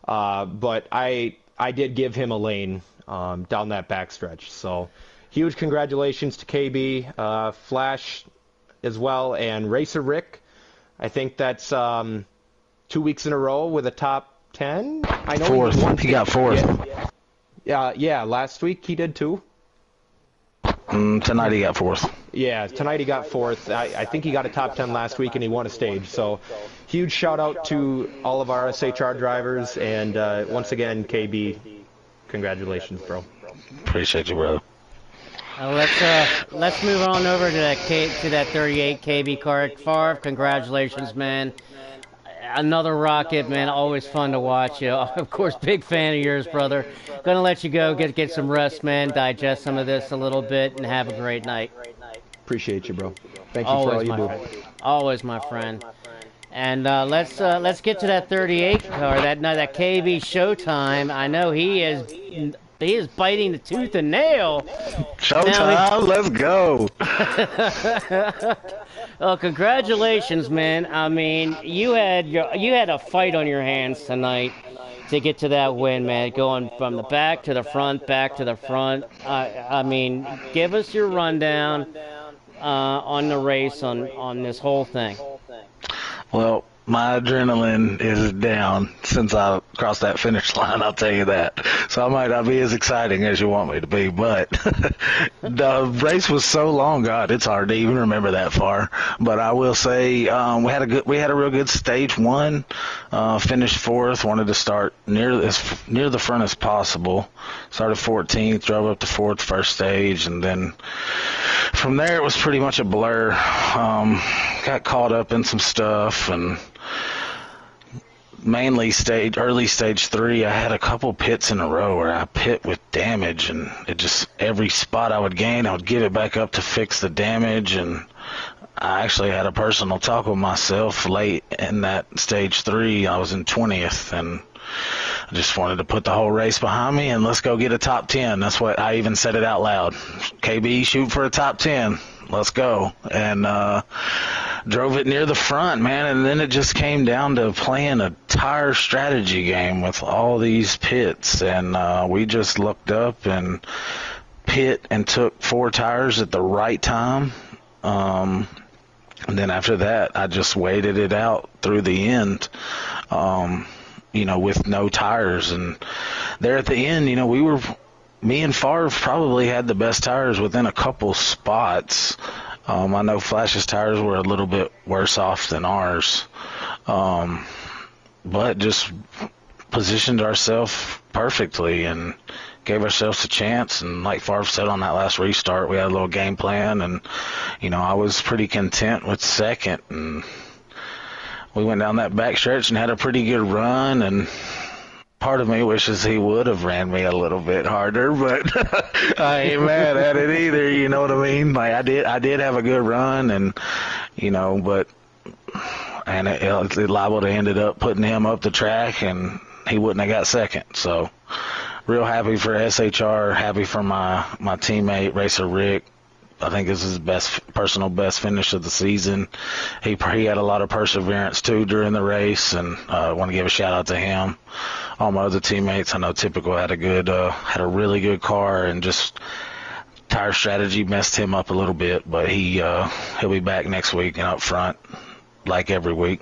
but I did give him a lane down that backstretch. So huge congratulations to KB, Flash as well, and Racer Rick. I think that's 2 weeks in a row with a top 10. I know 4th. He got 4th. Yeah. Last week he did too. Tonight he got 4th. Yeah, tonight he got 4th. I think he got a top 10 last week, and he won a stage. So huge shout out to all of our SHR drivers, and once again, KB, congratulations, bro. Appreciate you, brother. Let's move on over to that 38 KB car. Favre, congratulations, man. Another rocket, man. Always fun to watch. Of course, big fan of yours, brother. Gonna let you go, get some rest, man. Digest some of this a little bit, and have a great night. Appreciate you, bro. Thank you for all you do. Always, my friend. And let's get to that 38 car. That KB Showtime. I know he is biting the tooth and nail. Showtime, let's go. Well, congratulations, man. I mean, you had a fight on your hands tonight to get to that win, man. Going from the back to the front, back to the front. I mean, give us your rundown on the race, on this whole thing. Well, my adrenaline is down since I crossed that finish line, I'll tell you that. So I might not be as exciting as you want me to be, but the race was so long, God, it's hard to even remember that far. But I will say we had a real good stage 1, finished 4th, wanted to start near the front as possible. Started 14th, drove up to 4th first stage, and then from there it was pretty much a blur. Got caught up in some stuff, and mainly early stage 3, I had a couple pits in a row where I pit with damage, and it just, every spot I would gain, I would give it back up to fix the damage. And I actually had a personal talk with myself late in that stage 3. I was in 20th, and I just wanted to put the whole race behind me and let's go get a top 10. That's what I even said it out loud. KB, shoot for a top 10. Let's go. And drove it near the front, man. And then it just came down to playing a tire strategy game with all these pits. And we just looked up and pit and took 4 tires at the right time. And then after that, I just waited it out through the end. With no tires. And there at the end, me and Favre probably had the best tires within a couple spots. I know Flash's tires were a little bit worse off than ours. But just positioned ourselves perfectly and gave ourselves a chance. And like Favre said on that last restart, we had a little game plan. And, I was pretty content with second. And we went down that back stretch and had a pretty good run, and part of me wishes he would have ran me a little bit harder, but I ain't mad at it either, you know what I mean? Like I did have a good run, and it liable to ended up putting him up the track, and he wouldn't have got second. So real happy for SHR, happy for my teammate Racer Rick. I think this is his personal best finish of the season. He had a lot of perseverance too during the race, and I want to give a shout out to him. All my other teammates, I know Typical had a really good car, and just tire strategy messed him up a little bit, but he'll be back next week and up front like every week.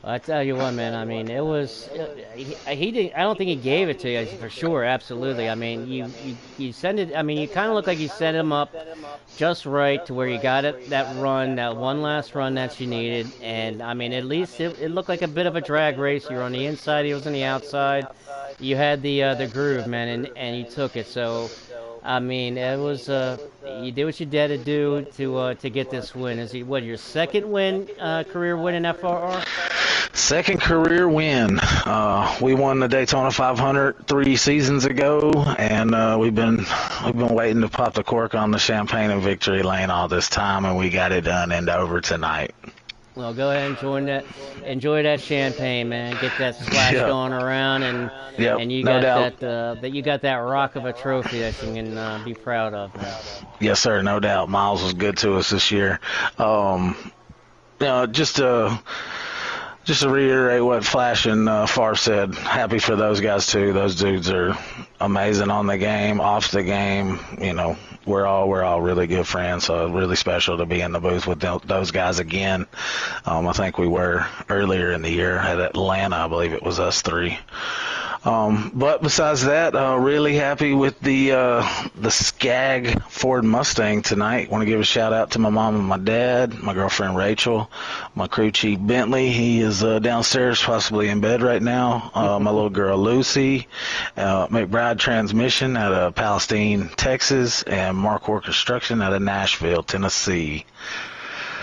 I tell you what, man. I mean, it was he didn't. I don't think he gave it to you for sure. Absolutely. I mean, you send it. I mean, you kind of look like you set him up just right to where you got it that run, that one last run that you needed. And I mean, at least it looked like a bit of a drag race. You were on the inside, he was on the outside. You had the groove, man, and you took it. So, I mean, it was you did what you had to do to get this win. Is it your second career win in FRR? Second career win. We won the Daytona 500 3 seasons ago, and we've been waiting to pop the cork on the champagne in victory lane all this time, and we got it done and over tonight. Well, go ahead and enjoy that champagne, man. Get that splash going around, and you got that rock of a trophy that you can be proud of, man. Yes, sir, no doubt. Miles was good to us this year. Just to reiterate what Flash and Favre said, happy for those guys too. Those dudes are amazing on the game, off the game. We're all really good friends, so really special to be in the booth with those guys again. I think we were earlier in the year at Atlanta. I believe it was us 3. But besides that, really happy with the Skag Ford Mustang tonight. Want to give a shout out to my mom and my dad, my girlfriend Rachel, my crew chief Bentley. He is downstairs, possibly in bed right now. My little girl Lucy, McBride Transmission out of Palestine, Texas, and Markwar Construction out of Nashville, Tennessee.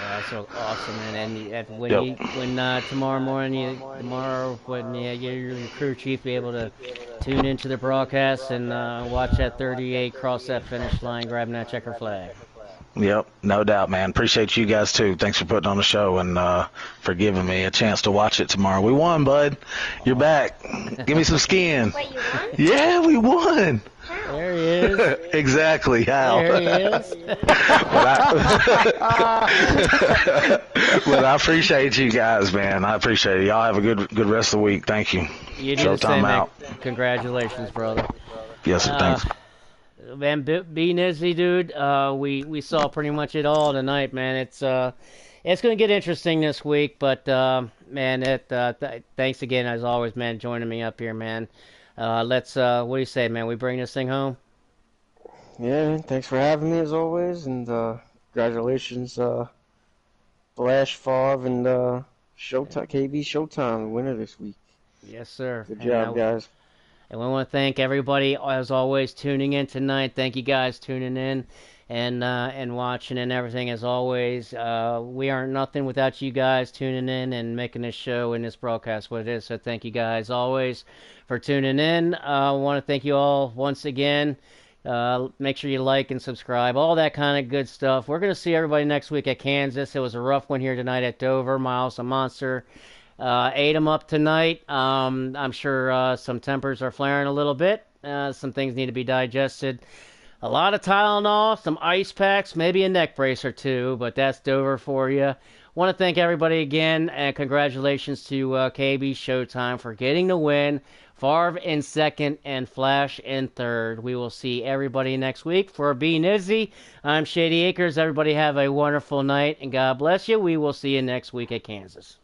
That's so awesome, man. And when tomorrow morning, your crew chief be able to tune into the broadcast and watch that 38 cross that finish line, grabbing that checker flag. Yep, no doubt, man. Appreciate you guys too. Thanks for putting on the show and for giving me a chance to watch it tomorrow. We won, bud. You're back. Give me some skin. Wait, you won? Yeah, we won. There he is. Exactly. How? There he is. But I appreciate you guys, man. I appreciate it. Y'all have a good rest of the week. Thank you. You do the same, man. Congratulations, brother. Yes, sir. Thanks. Man, B Nisley, dude. We saw pretty much it all tonight, man. It's gonna get interesting this week, but man, thanks again as always, man, joining me up here, man. What do you say, man? We bring this thing home? Yeah, man, thanks for having me as always, and congratulations, Flash, Favre, and Showtime, KB Showtime, the winner this week. Yes, sir. Good job, guys. And we want to thank everybody, as always, tuning in tonight. Thank you guys tuning in. and watching and everything as always. We aren't nothing without you guys tuning in and making this show and this broadcast what it is. So thank you guys always for tuning in. I want to thank you all once again. Make sure you like and subscribe, all that kind of good stuff. We're going to see everybody next week at Kansas. It was a rough one here tonight at Dover. Miles, a monster, ate them up tonight. I'm sure some tempers are flaring a little bit. Some things need to be digested. A lot of Tylenol, some ice packs, maybe a neck brace or two, but that's Dover for you. Want to thank everybody again, and congratulations to KB Showtime for getting the win. Favre in second and Flash in third. We will see everybody next week. For B Nizzy, I'm Shady Acres. Everybody have a wonderful night, and God bless you. We will see you next week at Kansas.